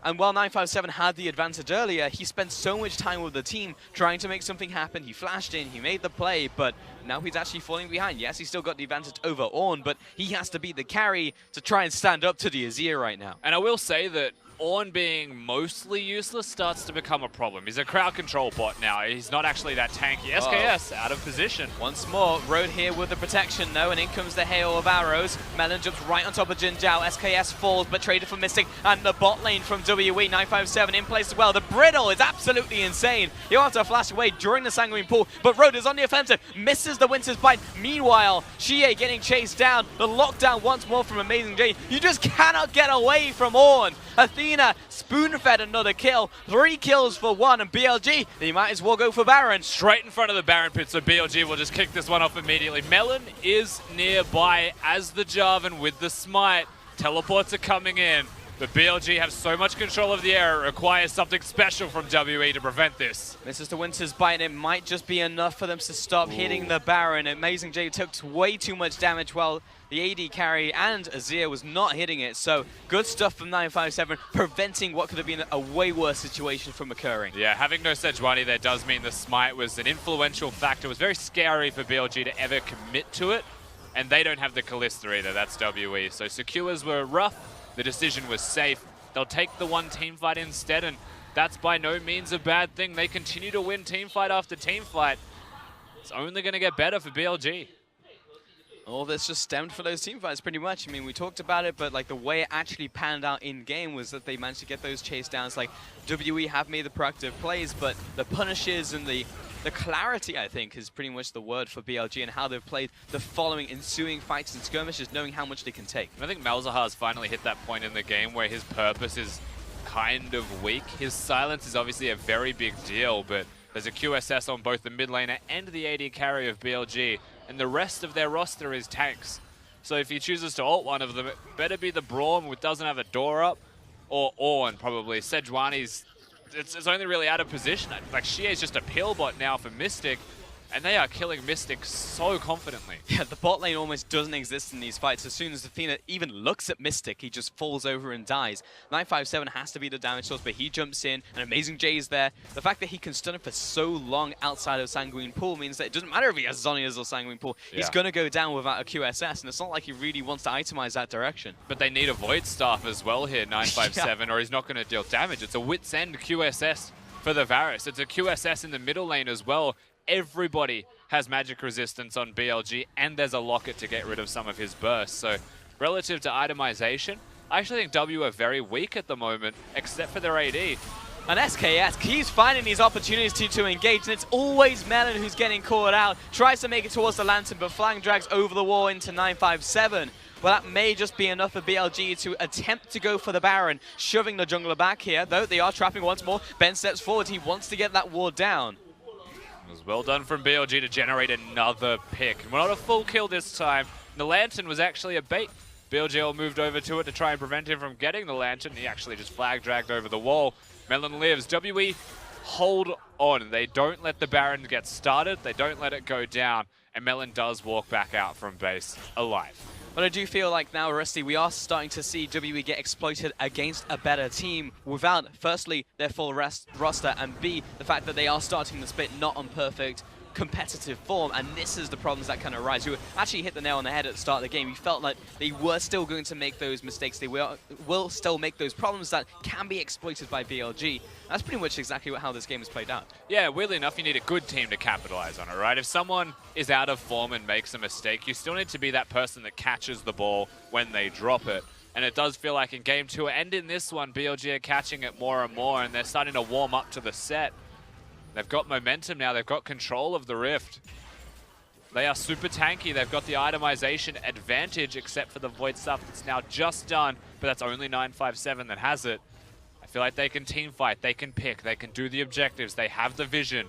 And while 957 had the advantage earlier, he spent so much time with the team trying to make something happen. He flashed in, he made the play, but now he's actually falling behind. Yes, he's still got the advantage over Ornn, but he has to be the carry to try and stand up to the Azir right now. And I will say that Ornn being mostly useless starts to become a problem. He's a crowd control bot now. He's not actually that tanky. SKS out of position. Once more, Road here with the protection though, and in comes the hail of arrows. Melon jumps right on top of Jin Zhao. SKS falls, but traded for Mystic, and the bot lane from WE. 957 in place as well. The Brittle is absolutely insane. He'll have to flash away during the Sanguine Pool, but Road is on the offensive, misses the Winter's Bite. Meanwhile, Xie getting chased down. The lockdown once more from Amazing J. You just cannot get away from Ornn. Athena spoon-fed another kill. 3 kills for 1, and BLG, they might as well go for Baron. Straight in front of the Baron pit, so BLG will just kick this one off immediately. Melon is nearby as the Jarvan with the smite. Teleports are coming in, but BLG have so much control of the air, it requires something special from WE to prevent this. Misses the Winter's Bite, and it might just be enough for them to stop hitting the Baron. Amazing J took way too much damage while the AD carry and Azir was not hitting it, so good stuff from 957, preventing what could have been a way worse situation from occurring. Yeah, having no Sejuani there does mean the smite was an influential factor. It was very scary for BLG to ever commit to it, and they don't have the Kalista either, that's WE. So secures were rough, the decision was safe. They'll take the one team fight instead, and that's by no means a bad thing. They continue to win team fight after team fight. It's only going to get better for BLG. All this just stemmed for those team fights pretty much. I mean, we talked about it, but like the way it actually panned out in game was that they managed to get those chase downs. Like WE have made the proactive plays, but the punishes and the clarity, I think, is pretty much the word for BLG and how they've played the following ensuing fights and skirmishes, knowing how much they can take. I think Malzahar's finally hit that point in the game where his purpose is kind of weak. His silence is obviously a very big deal, but there's a QSS on both the mid laner and the AD carry of BLG, and the rest of their roster is tanks. So if he chooses to ult one of them, it better be the Braum who doesn't have a door up, or Ornn probably. Sejuani's, it's only really out of position. Like, Xie's just a pill bot now for Mystic, and they are killing Mystic so confidently. Yeah, the bot lane almost doesn't exist in these fights. As soon as Athena even looks at Mystic, he just falls over and dies. 957 has to be the damage source, but he jumps in, and Amazing J is there. The fact that he can stun him for so long outside of Sanguine Pool means that it doesn't matter if he has Zhonya's or Sanguine Pool. Yeah. He's going to go down without a QSS, and it's not like he really wants to itemize that direction. But they need a Void Staff as well here, 957, or he's not going to deal damage. It's a Wit's End QSS for the Varus. It's a QSS in the middle lane as well. Everybody has magic resistance on BLG, and there's a locket to get rid of some of his bursts. So relative to itemization, I actually think W are very weak at the moment, except for their AD. And SKS keeps finding these opportunities to engage, and it's always Melon who's getting caught out. Tries to make it towards the Lantern, but flank drags over the wall into 957. Well, that may just be enough for BLG to attempt to go for the Baron, shoving the jungler back here, though they are trapping once more. Ben steps forward, he wants to get that ward down. It was well done from BLG to generate another pick. Well, not a full kill this time. The Lantern was actually a bait. BLG moved over to it to try and prevent him from getting the Lantern. He actually just flag dragged over the wall. Melon lives. WE hold on. They don't let the Baron get started. They don't let it go down. And Melon does walk back out from base alive. But I do feel like now, Rusty, we are starting to see WWE get exploited against a better team without, firstly, their full roster, and B, the fact that they are starting the split not on perfect competitive form, and this is the problems that kind of arise. You actually hit the nail on the head at the start of the game. You felt like they were still going to make those mistakes. They will still make those problems that can be exploited by BLG. That's pretty much exactly how this game has played out. Yeah, weirdly enough, you need a good team to capitalize on it, right? If someone is out of form and makes a mistake, you still need to be that person that catches the ball when they drop it. And it does feel like in Game 2 and in this one, BLG are catching it more and more, and they're starting to warm up to the set. They've got momentum now. They've got control of the Rift. They are super tanky. They've got the itemization advantage, except for the Void stuff that's now just done, but that's only 957 that has it. I feel like they can team fight. They can pick. They can do the objectives. They have the vision.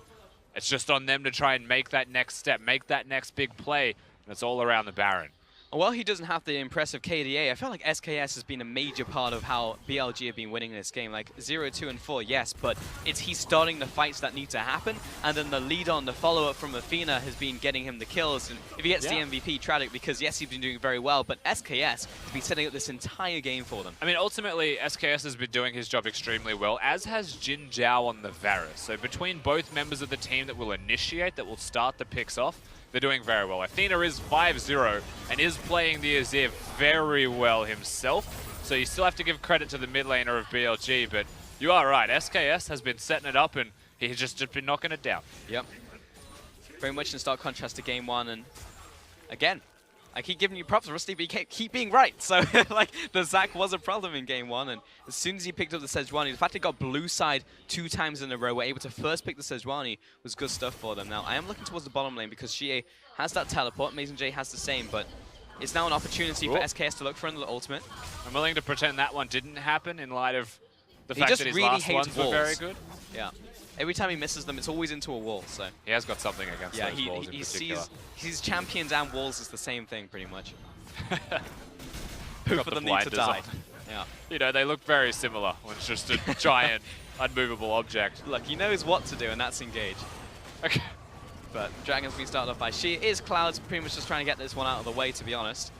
It's just on them to try and make that next step, make that next big play, and it's all around the Baron. While he doesn't have the impressive KDA, I feel like SKS has been a major part of how BLG have been winning this game. Like 0, 2, and 4, yes, but he's starting the fights that need to happen, and then the lead on, the follow-up from Athena has been getting him the kills. And if he gets the MVP, tragic, because yes, he's been doing very well, but SKS has been setting up this entire game for them. I mean, ultimately, SKS has been doing his job extremely well, as has Jin Zhao on the Varus. So between both members of the team that will initiate, that will start the picks off, they're doing very well. Athena is 5-0 and is playing the Azir very well himself. So you still have to give credit to the mid laner of BLG, but you are right. SKS has been setting it up and he's just been knocking it down. Yep. Very much in stark contrast to Game 1, and again, I keep giving you props, Rusty, but you keep being right. So, like, the Zac was a problem in Game 1, and as soon as he picked up the Sejuani, the fact he got blue side 2 times in a row, were able to first pick the Sejuani, was good stuff for them. Now, I am looking towards the bottom lane because Xie has that teleport, Amazing J has the same, but it's now an opportunity for SKS to look for another ultimate. I'm willing to pretend that one didn't happen in light of the fact that his last ones were very good. Yeah. Every time he misses them, it's always into a wall, so. He has got something against those walls in particular. Sees champions and walls as the same thing, pretty much. Who for them need to die. Yeah. You know, they look very similar when it's just a giant, unmovable object. Look, he knows what to do, and that's engage. Okay. But Dragon's been started off by She. Is Cloud's pretty much just trying to get this one out of the way, to be honest.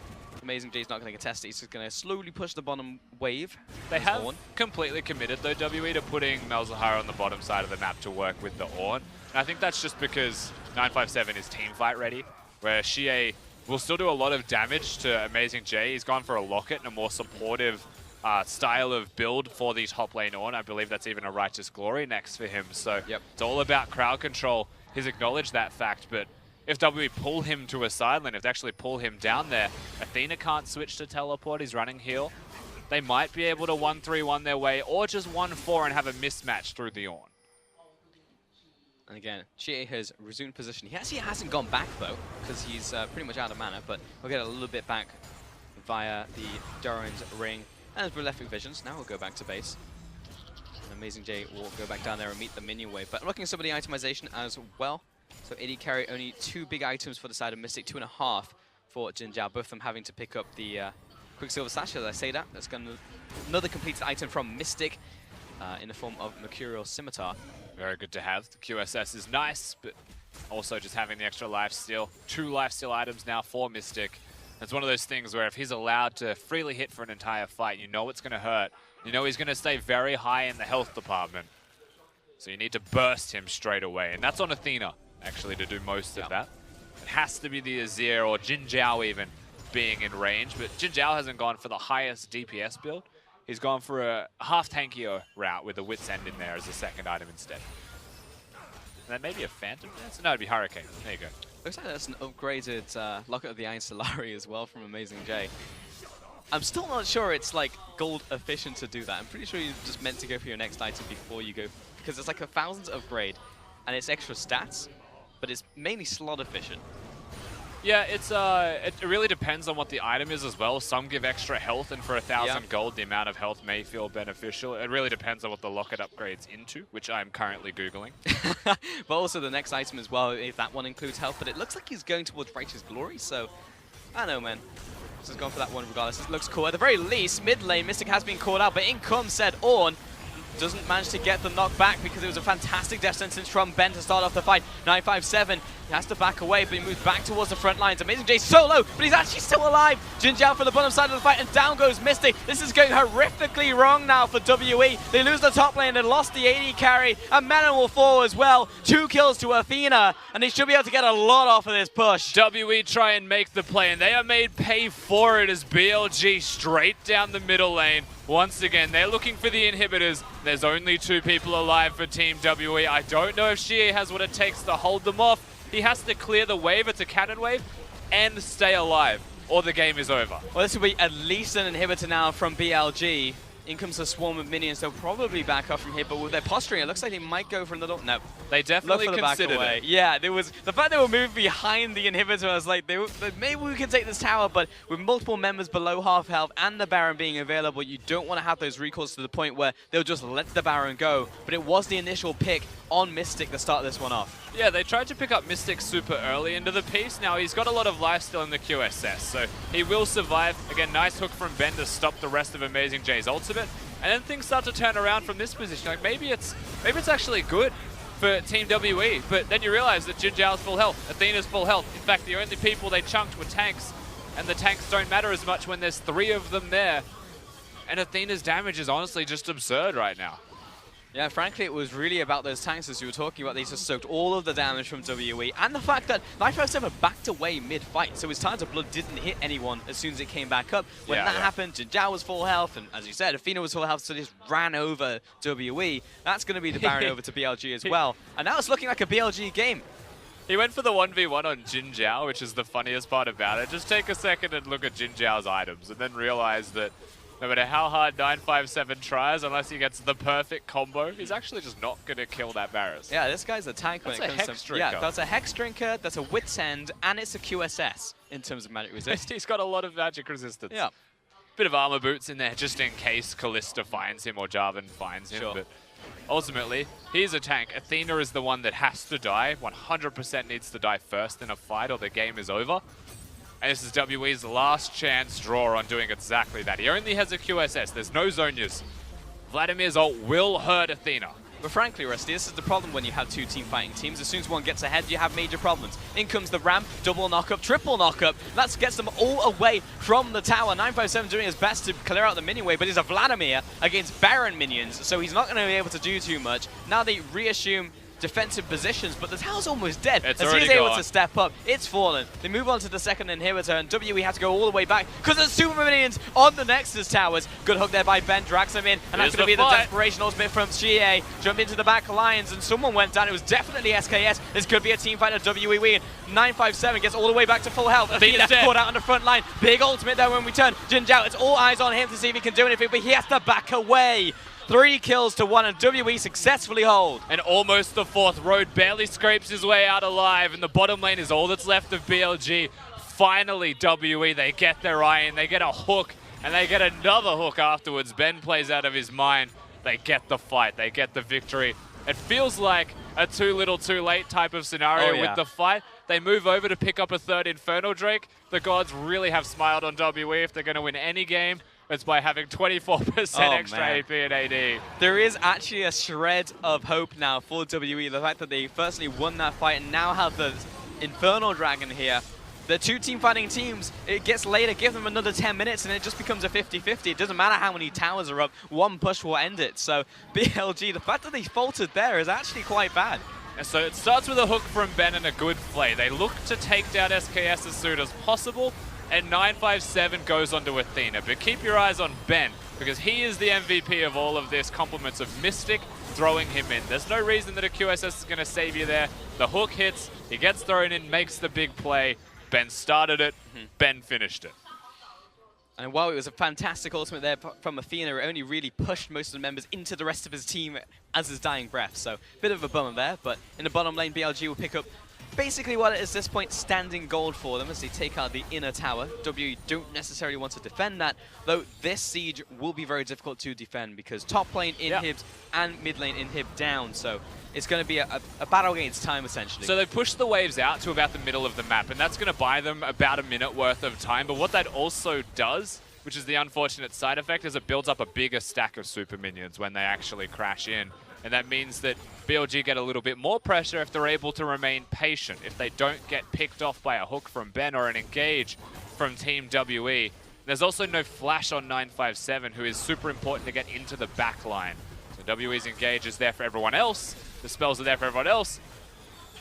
Amazing J's not going to contest it. He's just going to slowly push the bottom wave. They have completely committed, though, WE, to putting Malzahar on the bottom side of the map to work with the Ornn. And I think that's just because 957 is team fight ready, where Xie will still do a lot of damage to Amazing J. He's gone for a Locket and a more supportive style of build for the top lane Ornn. I believe that's even a Righteous Glory next for him. So it's all about crowd control. He's acknowledged that fact, but if WE pull him to a side lane, if they actually pull him down there, Athena can't switch to teleport, he's running heal. They might be able to 1-3-1 their way, or just 1-4 and have a mismatch through the Ornn. And again, Chie has resumed position. He actually hasn't gone back, though, because he's pretty much out of mana, but we'll get a little bit back via the Doran's ring. And as we're left with visions, now we'll go back to base. And Amazing J will go back down there and meet the minion wave. But looking at some of the itemization as well. So AD carry only 2 big items for the side of Mystic, 2.5 for Jin Zhao. Both of them having to pick up the Quicksilver Sash, as I say that. That's going to another completed item from Mystic in the form of Mercurial Scimitar. Very good to have. The QSS is nice, but also just having the extra lifesteal. 2 lifesteal items now for Mystic. It's one of those things where if he's allowed to freely hit for an entire fight, you know it's going to hurt. You know he's going to stay very high in the health department. So you need to burst him straight away. And that's on Athena, actually, to do most of that. It has to be the Azir or Jin Zhao even being in range. But Jin Zhao hasn't gone for the highest DPS build. He's gone for a half tankier route with a Wit's End in there as a second item instead. And then maybe a Phantom Dance? No, it'd be Hurricane. There you go. Looks like that's an upgraded Locket of the Iron Solari as well from Amazing J. I'm still not sure it's like gold efficient to do that. I'm pretty sure you're just meant to go for your next item before you go, because it's like a 1000s upgrade and it's extra stats, but it's mainly slot efficient. Yeah, it's it really depends on what the item is as well. Some give extra health, and for 1,000 gold, the amount of health may feel beneficial. It really depends on what the Locket upgrades into, which I'm currently Googling. But also the next item as well, if that one includes health, but it looks like he's going towards Righteous Glory, so I don't know, man. Just gone for that one regardless. It looks cool. At the very least, mid lane, Mystic has been caught out, but in comes said Ornn. Doesn't manage to get the knockback because it was a fantastic death sentence from Ben to start off the fight. 957 He has to back away, but he moves back towards the front lines. Amazing J so low, but he's actually still alive. Jin Jiao from the bottom side of the fight, and down goes Mystic. This is going horrifically wrong now for WE. They lose the top lane and lost the AD carry, and Manon will fall as well. 2 kills to Athena, and they should be able to get a lot off of this push. WE try and make the play, and they are made pay for it as BLG straight down the middle lane. Once again, they're looking for the inhibitors. There's only 2 people alive for Team WE. I don't know if Xie has what it takes to hold them off. He has to clear the wave, it's a cannon wave, and stay alive, or the game is over. Well, this will be at least an inhibitor now from BLG. In comes a swarm of minions. They'll probably back up from here, but with their posturing, it looks like they might go for another. No, they definitely considered it. Yeah, there was the fact they were moving behind the inhibitor. I was like, maybe we can take this tower, but with multiple members below half health and the Baron being available, you don't want to have those recalls to the point where they'll just let the Baron go. But it was the initial pick on Mystic to start this one off. Yeah, they tried to pick up Mystic super early into the piece. Now he's got a lot of life still in the QSS, so he will survive. Again, nice hook from Ben to stop the rest of Amazing J's ultimate. And then things start to turn around from this position. Like maybe it's actually good for Team WE, but then you realize that Jin Jiao's full health, Athena's full health. In fact, the only people they chunked were tanks, and the tanks don't matter as much when there's 3 of them there. And Athena's damage is honestly just absurd right now. Yeah, frankly, it was really about those tanks as you were talking about. They just soaked all of the damage from WE, and the fact that 957 backed away mid-fight, so his Tides of Blood didn't hit anyone as soon as it came back up. When that happened, Jin Jiao was full health, and as you said, Athena was full health, so they just ran over WE. That's going to be the Baron over to BLG as well. And now it's looking like a BLG game. He went for the 1v1 on Jin Jiao, which is the funniest part about it. Just take a second and look at Jin Jiao's items, and then realize that no matter how hard 957 tries, unless he gets the perfect combo, he's actually just not going to kill that Varus. Yeah, this guy's a tank when it comes to... Hex Drinker. Yeah, that's a Hex Drinker, that's a Wit's End, and it's a QSS in terms of magic resist. He's got a lot of magic resistance. Yeah. Bit of armor boots in there just in case Callista finds him or Jarvan finds him. But ultimately, he's a tank. Athena is the one that has to die. 100% needs to die first in a fight or the game is over. And this is WE's last chance draw on doing exactly that. He only has a QSS. There's no Zhonya's. Vladimir's ult will hurt Athena. But frankly, Rusty, this is the problem when you have 2 team fighting teams. As soon as one gets ahead, you have major problems. In comes the ramp, double knock-up, triple knock-up. That gets them all away from the tower. 957 doing his best to clear out the minion wave, but he's a Vladimir against Baron minions, so he's not going to be able to do too much. Now they reassume defensive positions, but the tower's almost dead. It's as he's able to step up, it's fallen. They move on to the second inhibitor, and WE have to go all the way back because there's super minions on the Nexus towers. Good hook there by Ben, drags him in, and that's going to be the desperation ultimate from Xie. Jump into the back lines, and someone went down. It was definitely SKS. This could be a team fight of WE win. 957 gets all the way back to full health. Athena caught out on the front line. Big ultimate there when we turn. Jin Jiao, it's all eyes on him to see if he can do anything, but he has to back away. 3 kills to 1, and WE successfully hold. And almost the 4th road barely scrapes his way out alive, and the bottom lane is all that's left of BLG. Finally, WE, they get their eye in, they get a hook, and they get another hook afterwards. Ben plays out of his mind. They get the fight, they get the victory. It feels like a too little too late type of scenario with the fight. They move over to pick up a 3rd Inferno Drake. The gods really have smiled on WE. If they're going to win any game, it's by having 24% extra AP and AD. There is actually a shred of hope now for WE. The fact that they firstly won that fight and now have the Infernal Dragon here. The 2 team fighting teams, it gets later, give them another 10 minutes and it just becomes a 50-50. It doesn't matter how many towers are up, one push will end it. So BLG, the fact that they faltered there is actually quite bad. And so it starts with a hook from Ben and a good play. They look to take down SKS as soon as possible, and 957 goes onto Athena. But keep your eyes on Ben, because he is the MVP of all of this. Compliments of Mystic throwing him in. There's no reason that a QSS is going to save you there. The hook hits, he gets thrown in, makes the big play. Ben started it, Ben finished it. And while it was a fantastic ultimate there from Athena, it only really pushed most of the members into the rest of his team as his dying breath. So, bit of a bummer there, but in the bottom lane, BLG will pick up basically what is at this point standing gold for them as they take out the inner tower. WE don't necessarily want to defend that, though this siege will be very difficult to defend because top lane inhibs and mid lane inhib down. So it's going to be a battle against time, essentially. So they push the waves out to about the middle of the map, and that's going to buy them about a minute worth of time. But what that also does which is the unfortunate side effect, is it builds up a bigger stack of super minions when they actually crash in. And that means that BLG get a little bit more pressure if they're able to remain patient. If they don't get picked off by a hook from Ben or an engage from Team WE. There's also no flash on 957, who is super important to get into the back line. So WE's engage is there for everyone else. The spells are there for everyone else.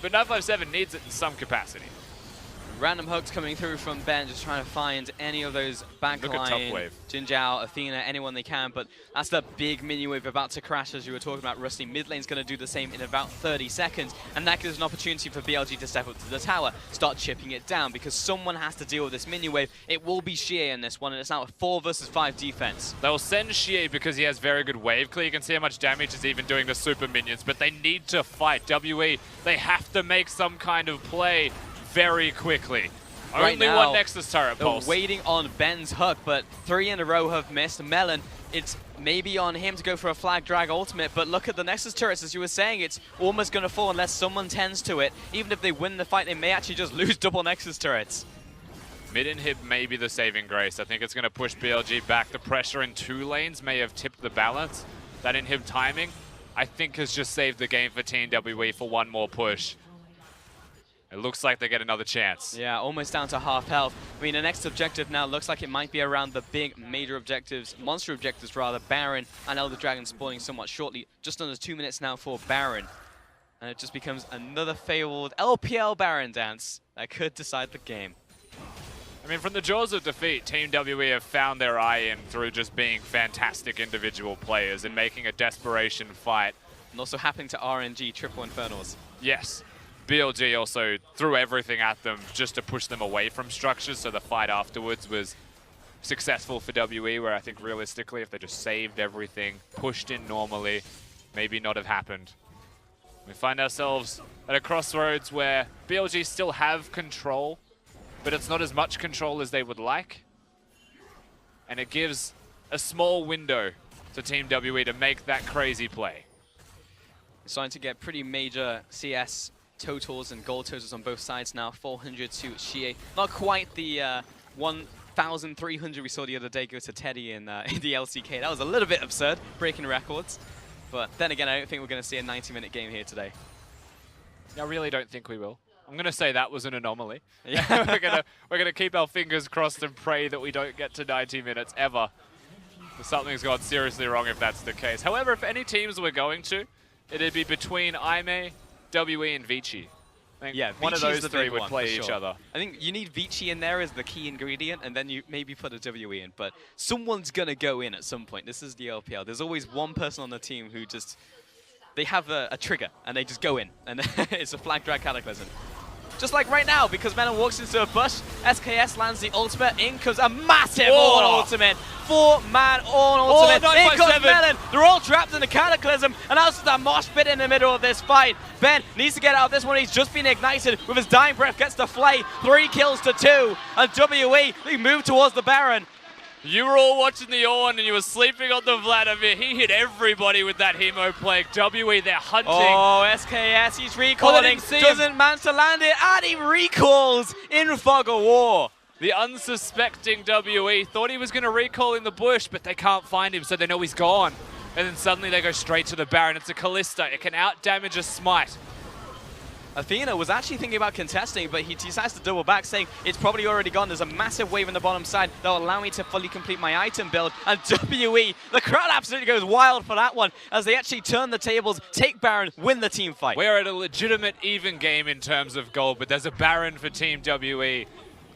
But 957 needs it in some capacity. Random hooks coming through from Ben, just trying to find any of those backline, Jin Zhao, Athena, anyone they can, but that's the big minion wave about to crash, as you were talking about, Rusty. Mid lane's going to do the same in about 30 seconds, and that gives an opportunity for BLG to step up to the tower, start chipping it down, because someone has to deal with this minion wave. It will be Xie in this one, and it's now a 4 versus 5 defense. They'll send Xie because he has very good wave clear. You can see how much damage he's even doing to super minions, but they need to fight. WE, they have to make some kind of play very quickly. Right Only now, one Nexus turret pulse. They're waiting on Ben's hook, but 3 in a row have missed. Melon, it's maybe on him to go for a flag drag ultimate, but look at the Nexus turrets, as you were saying, it's almost going to fall unless someone tends to it. Even if they win the fight, they may actually just lose double Nexus turrets. Mid-inhib may be the saving grace. I think it's going to push BLG back. The pressure in 2 lanes may have tipped the balance. That inhib timing, I think, has just saved the game for Team WE for one more push. It looks like they get another chance. Yeah, almost down to half health. I mean, the next objective now looks like it might be around the big major objectives, monster objectives rather, Baron and Elder Dragon spawning somewhat shortly. Just under 2 minutes now for Baron. And it just becomes another failed LPL Baron dance that could decide the game. I mean, from the jaws of defeat, Team WE have found their eye in through just being fantastic individual players and making a desperation fight. And also happening to RNG, Triple Infernals. Yes. BLG also threw everything at them just to push them away from structures, so the fight afterwards was successful for WE, where I think realistically, if they just saved everything, pushed in normally, maybe not have happened. We find ourselves at a crossroads where BLG still have control, but it's not as much control as they would like. And it gives a small window to Team WE to make that crazy play. Starting to get pretty major CS totals and gold totals on both sides now. 400 to Xie. Not quite the 1,300 we saw the other day go to Teddy in the LCK. That was a little bit absurd, breaking records. But then again, I don't think we're going to see a 90-minute game here today. I really don't think we will. I'm going to say that was an anomaly. Yeah. we're gonna keep our fingers crossed and pray that we don't get to 90 minutes ever. Something's gone seriously wrong if that's the case. However, if any teams we're going to, it'd be between Aimee, WE, and Vici. I think yeah, one of Vici's those the three big would one, play for each sure. other. I think you need Vici in there as the key ingredient, and then you maybe put a WE in. But someone's going to go in at some point. This is the LPL. There's always one person on the team who just, they have a trigger, and they just go in. And it's a flag drag cataclysm. Just like right now, because Melon walks into a bush, SKS lands the ultimate, in comes a massive Ornn ultimate. 4-man Ornn ultimate, in comes Melon, they're all trapped in the cataclysm, and that's the mosh pit in the middle of this fight. Ben needs to get out of this one, he's just been ignited with his dying breath, gets the flay, 3 kills to 2, and WE, they move towards the Baron. You were all watching the Ornn and you were sleeping on the Vladimir. He hit everybody with that Hemo Plague. WE, they're hunting. Oh, SKS, he's recalling. Doesn't manage to land it, and he recalls in Fog of War. The unsuspecting WE thought he was going to recall in the bush, but they can't find him, so they know he's gone. And then suddenly they go straight to the Baron. It's a Callista. It can out-damage a Smite. Athena was actually thinking about contesting, but he decides to double back, saying it's probably already gone. There's a massive wave on the bottom side that will allow me to fully complete my item build. And WE, the crowd absolutely goes wild for that one, as they actually turn the tables, take Baron, win the team fight. We're at a legitimate even game in terms of gold, but there's a Baron for Team WE.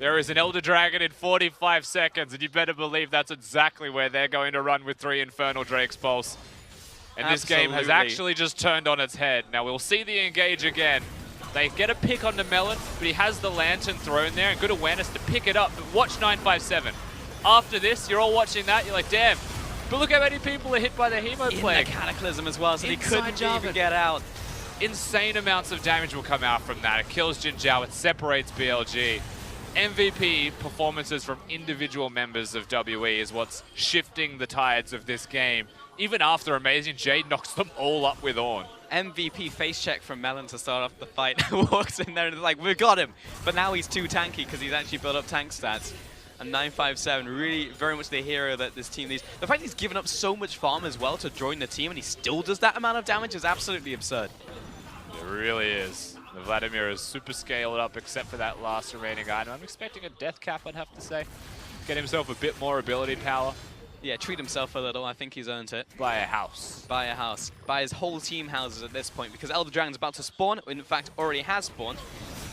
There is an Elder Dragon in 45 seconds, and you better believe that's exactly where they're going to run with 3 Infernal Drake's Pulse. And this game has actually just turned on its head. Now we'll see the engage again. They get a pick on the Melon, but he has the Lantern thrown there and good awareness to pick it up. But watch 957. After this, you're all watching that, you're like, damn. But look how many people are hit by the Hemo Plague. In the Cataclysm as well, so he couldn't even get out. Insane amounts of damage will come out from that. It kills Jin Zhao, it separates BLG. MVP performances from individual members of WE is what's shifting the tides of this game. Even after Amazing Jade knocks them all up with Ornn. MVP face check from Melon to start off the fight. Walks in there and is like, we've got him. But now he's too tanky because he's actually built up tank stats. And 957, really very much the hero that this team needs. The fact he's given up so much farm as well to join the team, and he still does that amount of damage is absolutely absurd. It really is. The Vladimir is super scaled up except for that last remaining item. I'm expecting a death cap, I'd have to say. Get himself a bit more ability power. Yeah, treat himself a little. I think he's earned it. Buy a house. Buy a house. Buy his whole team houses at this point, because Elder Dragon's about to spawn. In fact, already has spawned,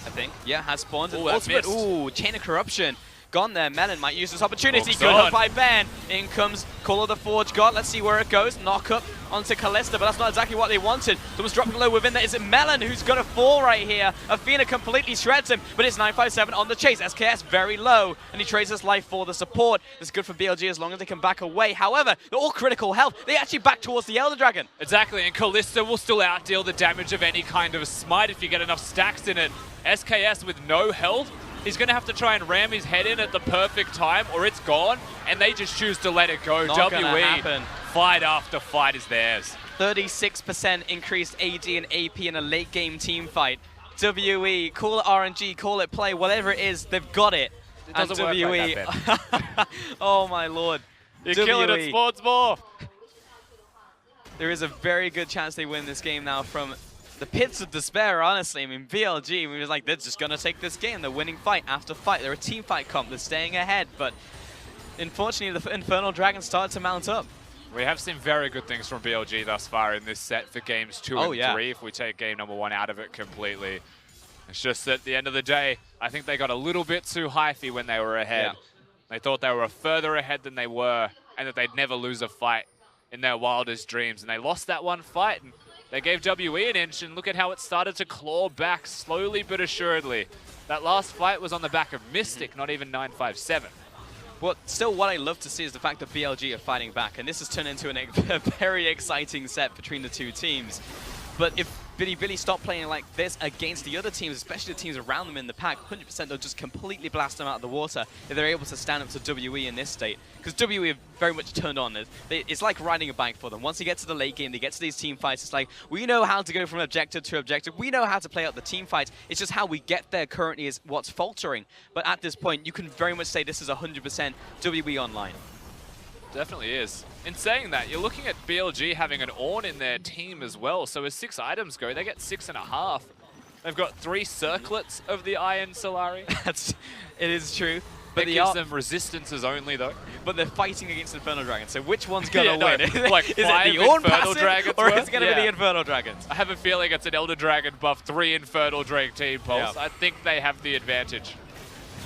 I think. Yeah, has spawned. Ooh, that missed. Ooh, Chain of Corruption. Gone there. Melon might use this opportunity. Oops, Good on. up by Ben. In comes Call of the Forge God. Let's see where it goes. Knock up onto Kalista, but that's not exactly what they wanted. Someone's dropping low within there. Is it Melon who's going to fall right here? Athena completely shreds him, but it's 957 on the chase. SKS very low, and he trades his life for the support. It's good for BLG as long as they can back away. However, they're all critical health. They actually back towards the Elder Dragon. Exactly, and Kalista will still outdeal the damage of any kind of smite if you get enough stacks in it. SKS with no health, he's going to have to try and ram his head in at the perfect time, or it's gone, and they just choose to let it go. Not gonna happen. Fight after fight is theirs. 36% increased AD and AP in a late game team fight. WE, call it RNG, call it play, whatever it is, they've got it. It doesn't work like that, Ben. Oh my lord. You're killing it, Sports More. There is a very good chance they win this game now from the pits of despair, honestly. I mean, BLG, we was like, they're just going to take this game. They're winning fight after fight. They're a team fight comp. They're staying ahead, but unfortunately, the Infernal Dragon started to mount up. We have seen very good things from BLG thus far in this set for games 2 and 3, if we take game number 1 out of it completely. It's just that at the end of the day, I think they got a little bit too hyphy when they were ahead. Yeah. They thought they were further ahead than they were, and that they'd never lose a fight in their wildest dreams. And they lost that one fight, and they gave WE an inch, and look at how it started to claw back slowly but assuredly. That last fight was on the back of Mystic, not even 957. Well, still what I love to see is the fact that BLG are fighting back, and this has turned into a very exciting set between the two teams. But if Biibili stop playing like this against the other teams, especially the teams around them in the pack, 100% they'll just completely blast them out of the water if they're able to stand up to WE in this state. Because WE have very much turned on. It's like riding a bike for them. Once they get to the late game, they get to these team fights, it's like, we know how to go from objective to objective. We know how to play out the team fights. It's just how we get there currently is what's faltering. But at this point, you can very much say this is 100% WE online. Definitely is. In saying that, you're looking at BLG having an Ornn in their team as well. So as 6 items go, they get 6.5. They've got 3 circlets of the Iron Solari. It is true. But it gives them resistances only, though. But they're fighting against Infernal Dragons, so which one's going to win? Like is it 5 the Ornn Infernal passive, Dragons or worth? is it going to be the Infernal Dragons? I have a feeling it's an Elder Dragon buff, 3 Infernal Dragon team pulse. Yeah. I think they have the advantage.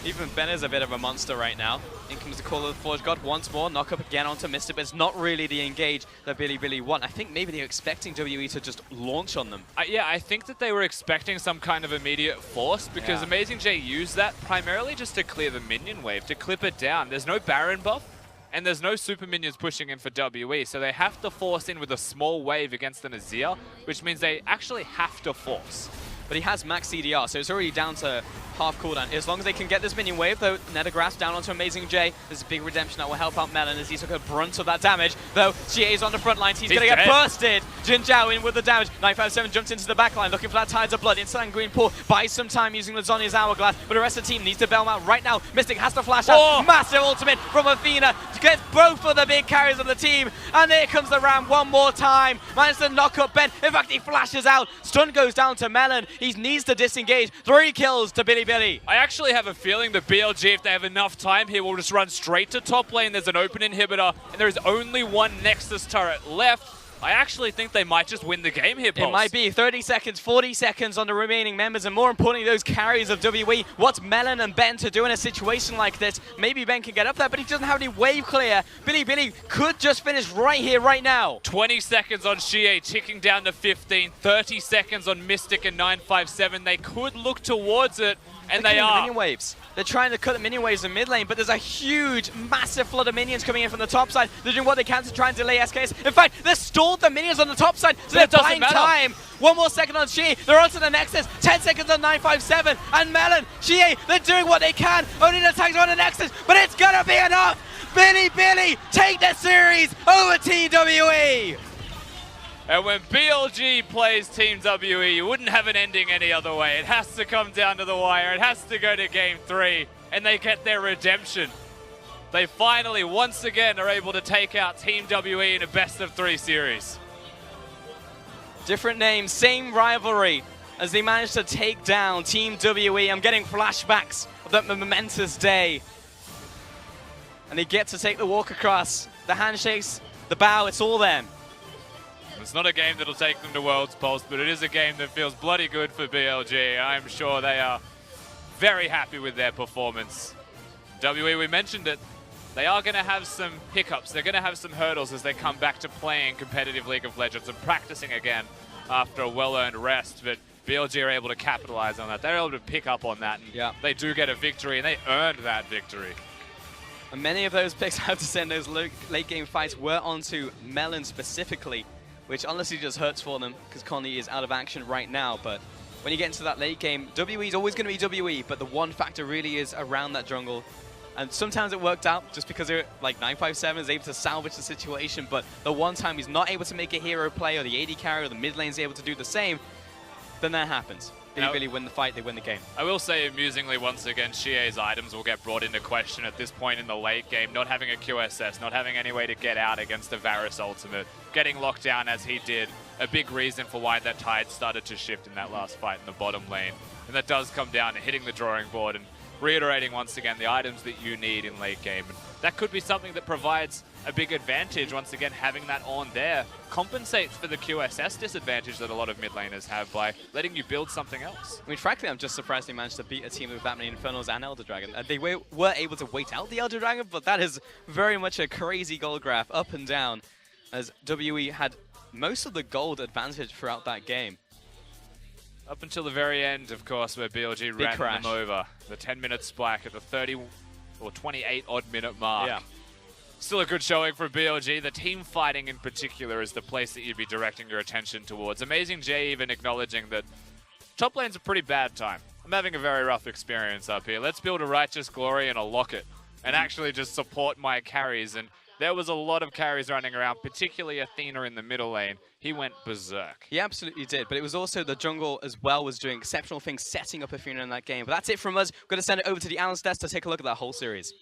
Even Ben is a bit of a monster right now. In comes the Call of the Forge God once more. Knock up again onto Mystic, but it's not really the engage that Biibili want. I think maybe they're expecting WE to just launch on them. Yeah, I think that they were expecting some kind of immediate force because Amazing J used that primarily just to clear the minion wave, to clip it down. There's no Baron buff, and there's no super minions pushing in for WE, so they have to force in with a small wave against the Nazir, which means they actually have to force. But he has max CDR, so it's already down to half cooldown. As long as they can get this minion wave, though, Nethergrass down onto Amazing J. There's a big redemption that will help out Melon as he took a brunt of that damage. Though, GA is on the front lines. He's going to get bursted. Jin Zhao in with the damage. 957 jumps into the back line, looking for that Tides of Blood. Instant Green Pool buys some time using Lasagna's Hourglass, but the rest of the team needs to bail him out right now. Mystic has to flash out. Massive ultimate from Athena to get both of the big carries of the team. And there comes the Ram one more time. Managed to knock up Ben. In fact, he flashes out. Stun goes down to Melon. He needs to disengage. 3 kills to Biibili. I actually have a feeling that BLG, if they have enough time here, will just run straight to top lane. There's an open inhibitor, and there is only one Nexus turret left. I actually think they might just win the game here, Pulse. It might be 30 seconds, 40 seconds on the remaining members, and more importantly, those carries of WE. What's Melon and Ben to do in a situation like this? Maybe Ben can get up there, but he doesn't have any wave clear. Biibili could just finish right here, right now. 20 seconds on Xie, ticking down to 15. 30 seconds on Mystic and 957. They could look towards it, and they are. Minion waves. They're trying to cut the minion waves in mid lane, but there's a huge, massive flood of minions coming in from the top side. They're doing what they can to try and delay SKS. In fact, they've stalled the minions on the top side, so they're buying time. 1 more second on Xie. They're onto the Nexus. 10 seconds on 957. And Melon, Xie, they're doing what they can. Only the tags on the Nexus, but it's gonna be enough. Biibili, take the series over Team WE. And when BLG plays Team WE, you wouldn't have an ending any other way. It has to come down to the wire. It has to go to game 3, and they get their redemption. They finally, once again, are able to take out Team WE in a best-of-3 series. Different names, same rivalry, as they managed to take down Team WE. I'm getting flashbacks of that momentous day. And they get to take the walk across, the handshakes, the bow, it's all them. It's not a game that'll take them to World's Pulse, but it is a game that feels bloody good for BLG. I'm sure they are very happy with their performance. WE, we mentioned it, they are going to have some hiccups. They're going to have some hurdles as they come back to playing competitive League of Legends and practicing again after a well-earned rest. But BLG are able to capitalize on that. They're able to pick up on that. And they do get a victory, and they earned that victory. And many of those picks, I have to say, in those late game fights were onto Melon specifically, which honestly just hurts for them because Connie is out of action right now. But when you get into that late game, WE is always going to be WE, but the one factor really is around that jungle. And sometimes it worked out just because they're like 957 is able to salvage the situation, but the one time he's not able to make a hero play, or the AD carry or the mid lane is able to do the same, then that happens. Biibili win the fight, they win the game. I will say, amusingly, once again, Xie's items will get brought into question at this point in the late game. Not having a QSS, not having any way to get out against a Varus ultimate, getting locked down as he did, a big reason for why that tide started to shift in that last fight in the bottom lane. And that does come down to hitting the drawing board and reiterating once again the items that you need in late game. And that could be something that provides a big advantage. Once again, having that on there compensates for the QSS disadvantage that a lot of mid laners have by letting you build something else. I mean, frankly, I'm just surprised they managed to beat a team with that many Infernals and Elder Dragon. They were able to wait out the Elder Dragon, but that is very much a crazy gold graph up and down, as WE had most of the gold advantage throughout that game. Up until the very end, of course, where BLG ran them over. The 10-minute spike at the 30 or 28-odd minute mark. Yeah. Still a good showing for BLG. The team fighting in particular is the place that you'd be directing your attention towards. Amazing J even acknowledging that top lane's a pretty bad time. I'm having a very rough experience up here. Let's build a Righteous Glory and a Locket and actually just support my carries. And there was a lot of carries running around, particularly Athena in the middle lane. He went berserk. He absolutely did, but it was also the jungle as well was doing exceptional things, setting up Athena in that game. But that's it from us. We're going to send it over to the analyst desk to take a look at that whole series.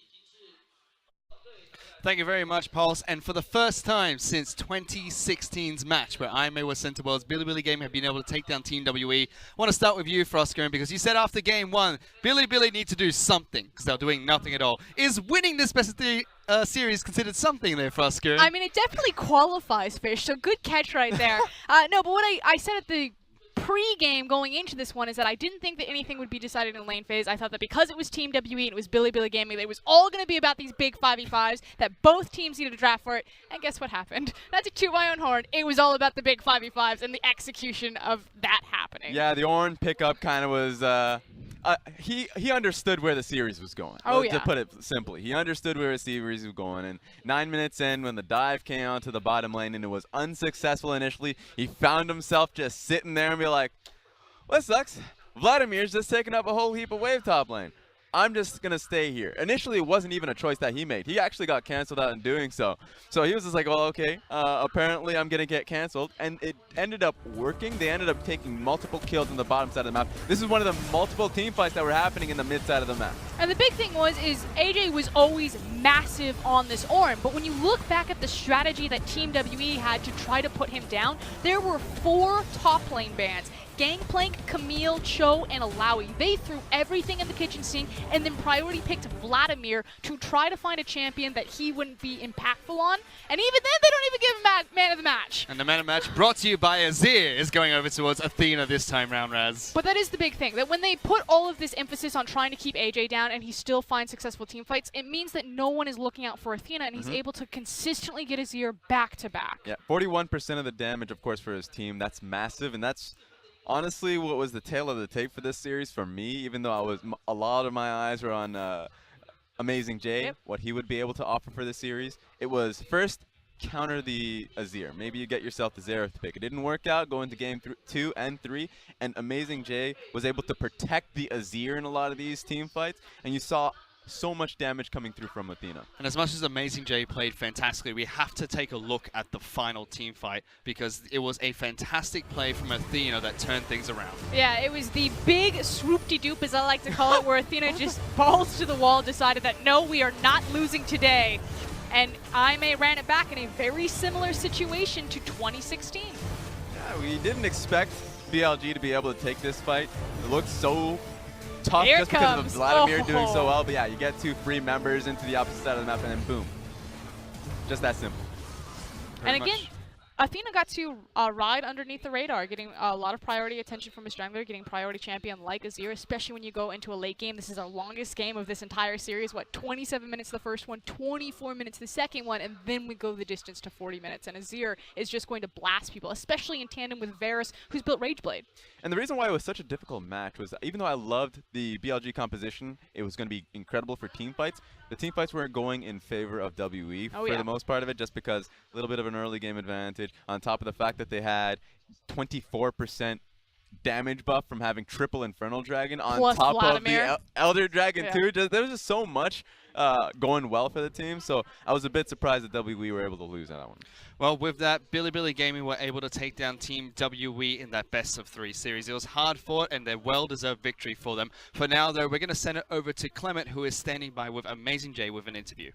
Thank you very much, Pulse. And for the first time since 2016's match, where IMA was sent to Worlds, Biibili game have been able to take down Team WE. I want to start with you, Froskerin, because you said after game one, Biibili need to do something, because they're doing nothing at all. Is winning this best-of-3 series considered something there, Froskerin? I mean, it definitely qualifies, Fish, so good catch right there. No, but what I said at the pre-game going into this one is that I didn't think that anything would be decided in lane phase. I thought that because it was Team WE and it was Biibili Gaming, that it was all going to be about these big 5v5s, that both teams needed to draft for it. And guess what happened? Not to toot my own horn, it was all about the big 5v5s and the execution of that happening. Yeah, the Ornn pickup kind of was... he understood where the series was going. To put it simply, he understood where the series was going. And 9 minutes in, when the dive came onto the bottom lane and it was unsuccessful initially, he found himself just sitting there and be like, "Well, that sucks. Vladimir's just taking up a whole heap of wave top lane. I'm just going to stay here." Initially, it wasn't even a choice that he made. He actually got canceled out in doing so. So he was just like, well, okay, apparently I'm going to get canceled. And it ended up working. They ended up taking multiple kills on the bottom side of the map. This is one of the multiple team fights that were happening in the mid side of the map. And the big thing is AJ was always massive on this Ornn, but when you look back at the strategy that Team WE had to try to put him down, there were 4 top lane bans. Gangplank, Camille, Cho, and Alawi. They threw everything in the kitchen sink and then priority picked Vladimir to try to find a champion that he wouldn't be impactful on. And even then, they don't even give him man of the match. And the man of the match brought to you by Azir is going over towards Athena this time round, Raz. But that is the big thing, that when they put all of this emphasis on trying to keep AJ down and he still finds successful team fights, it means that no one is looking out for Athena and he's able to consistently get Azir back to back. Yeah, 41% of the damage, of course, for his team. That's massive, and that's honestly what was the tail of the tape for this series for me, even though a lot of my eyes were on Amazing J, what he would be able to offer for this series. It was first, counter the Azir. Maybe you get yourself the Xerath pick. It didn't work out going to game 2 and 3, and Amazing J was able to protect the Azir in a lot of these team fights, and you saw so much damage coming through from Athena. And as much as Amazing J played fantastically, we have to take a look at the final team fight because it was a fantastic play from Athena that turned things around. Yeah, it was the big swoop-de-doop, as I like to call it, where Athena just balls to the wall, decided that, no, we are not losing today. And Aimee ran it back in a very similar situation to 2016. Yeah, we didn't expect BLG to be able to take this fight. It looked so tough Here just because of comes. Vladimir doing so Oh. well. But yeah, you get 2 free members into the opposite side of the map and then boom. Just that simple. Very And again, much. Athena got to ride underneath the radar, getting a lot of priority attention from a jungler, getting priority champion like Azir, especially when you go into a late game. This is our longest game of this entire series. What, 27 minutes the first one, 24 minutes the second one, and then we go the distance to 40 minutes. And Azir is just going to blast people, especially in tandem with Varus, who's built Rageblade. And the reason why it was such a difficult match was even though I loved the BLG composition, it was going to be incredible for team fights. The team fights weren't going in favor of WE for the most part of it, just because a little bit of an early game advantage, on top of the fact that they had 24% damage buff from having triple Infernal Dragon on Plus top Vladimir. of the Elder Dragon too. There was just so much going well for the team, so I was a bit surprised that WE were able to lose that one. Well, with that, Biibili Gaming were able to take down Team WE in that best-of-3 series. It was hard fought and a well-deserved victory for them. For now, though, we're going to send it over to Clement, who is standing by with Amazing J with an interview.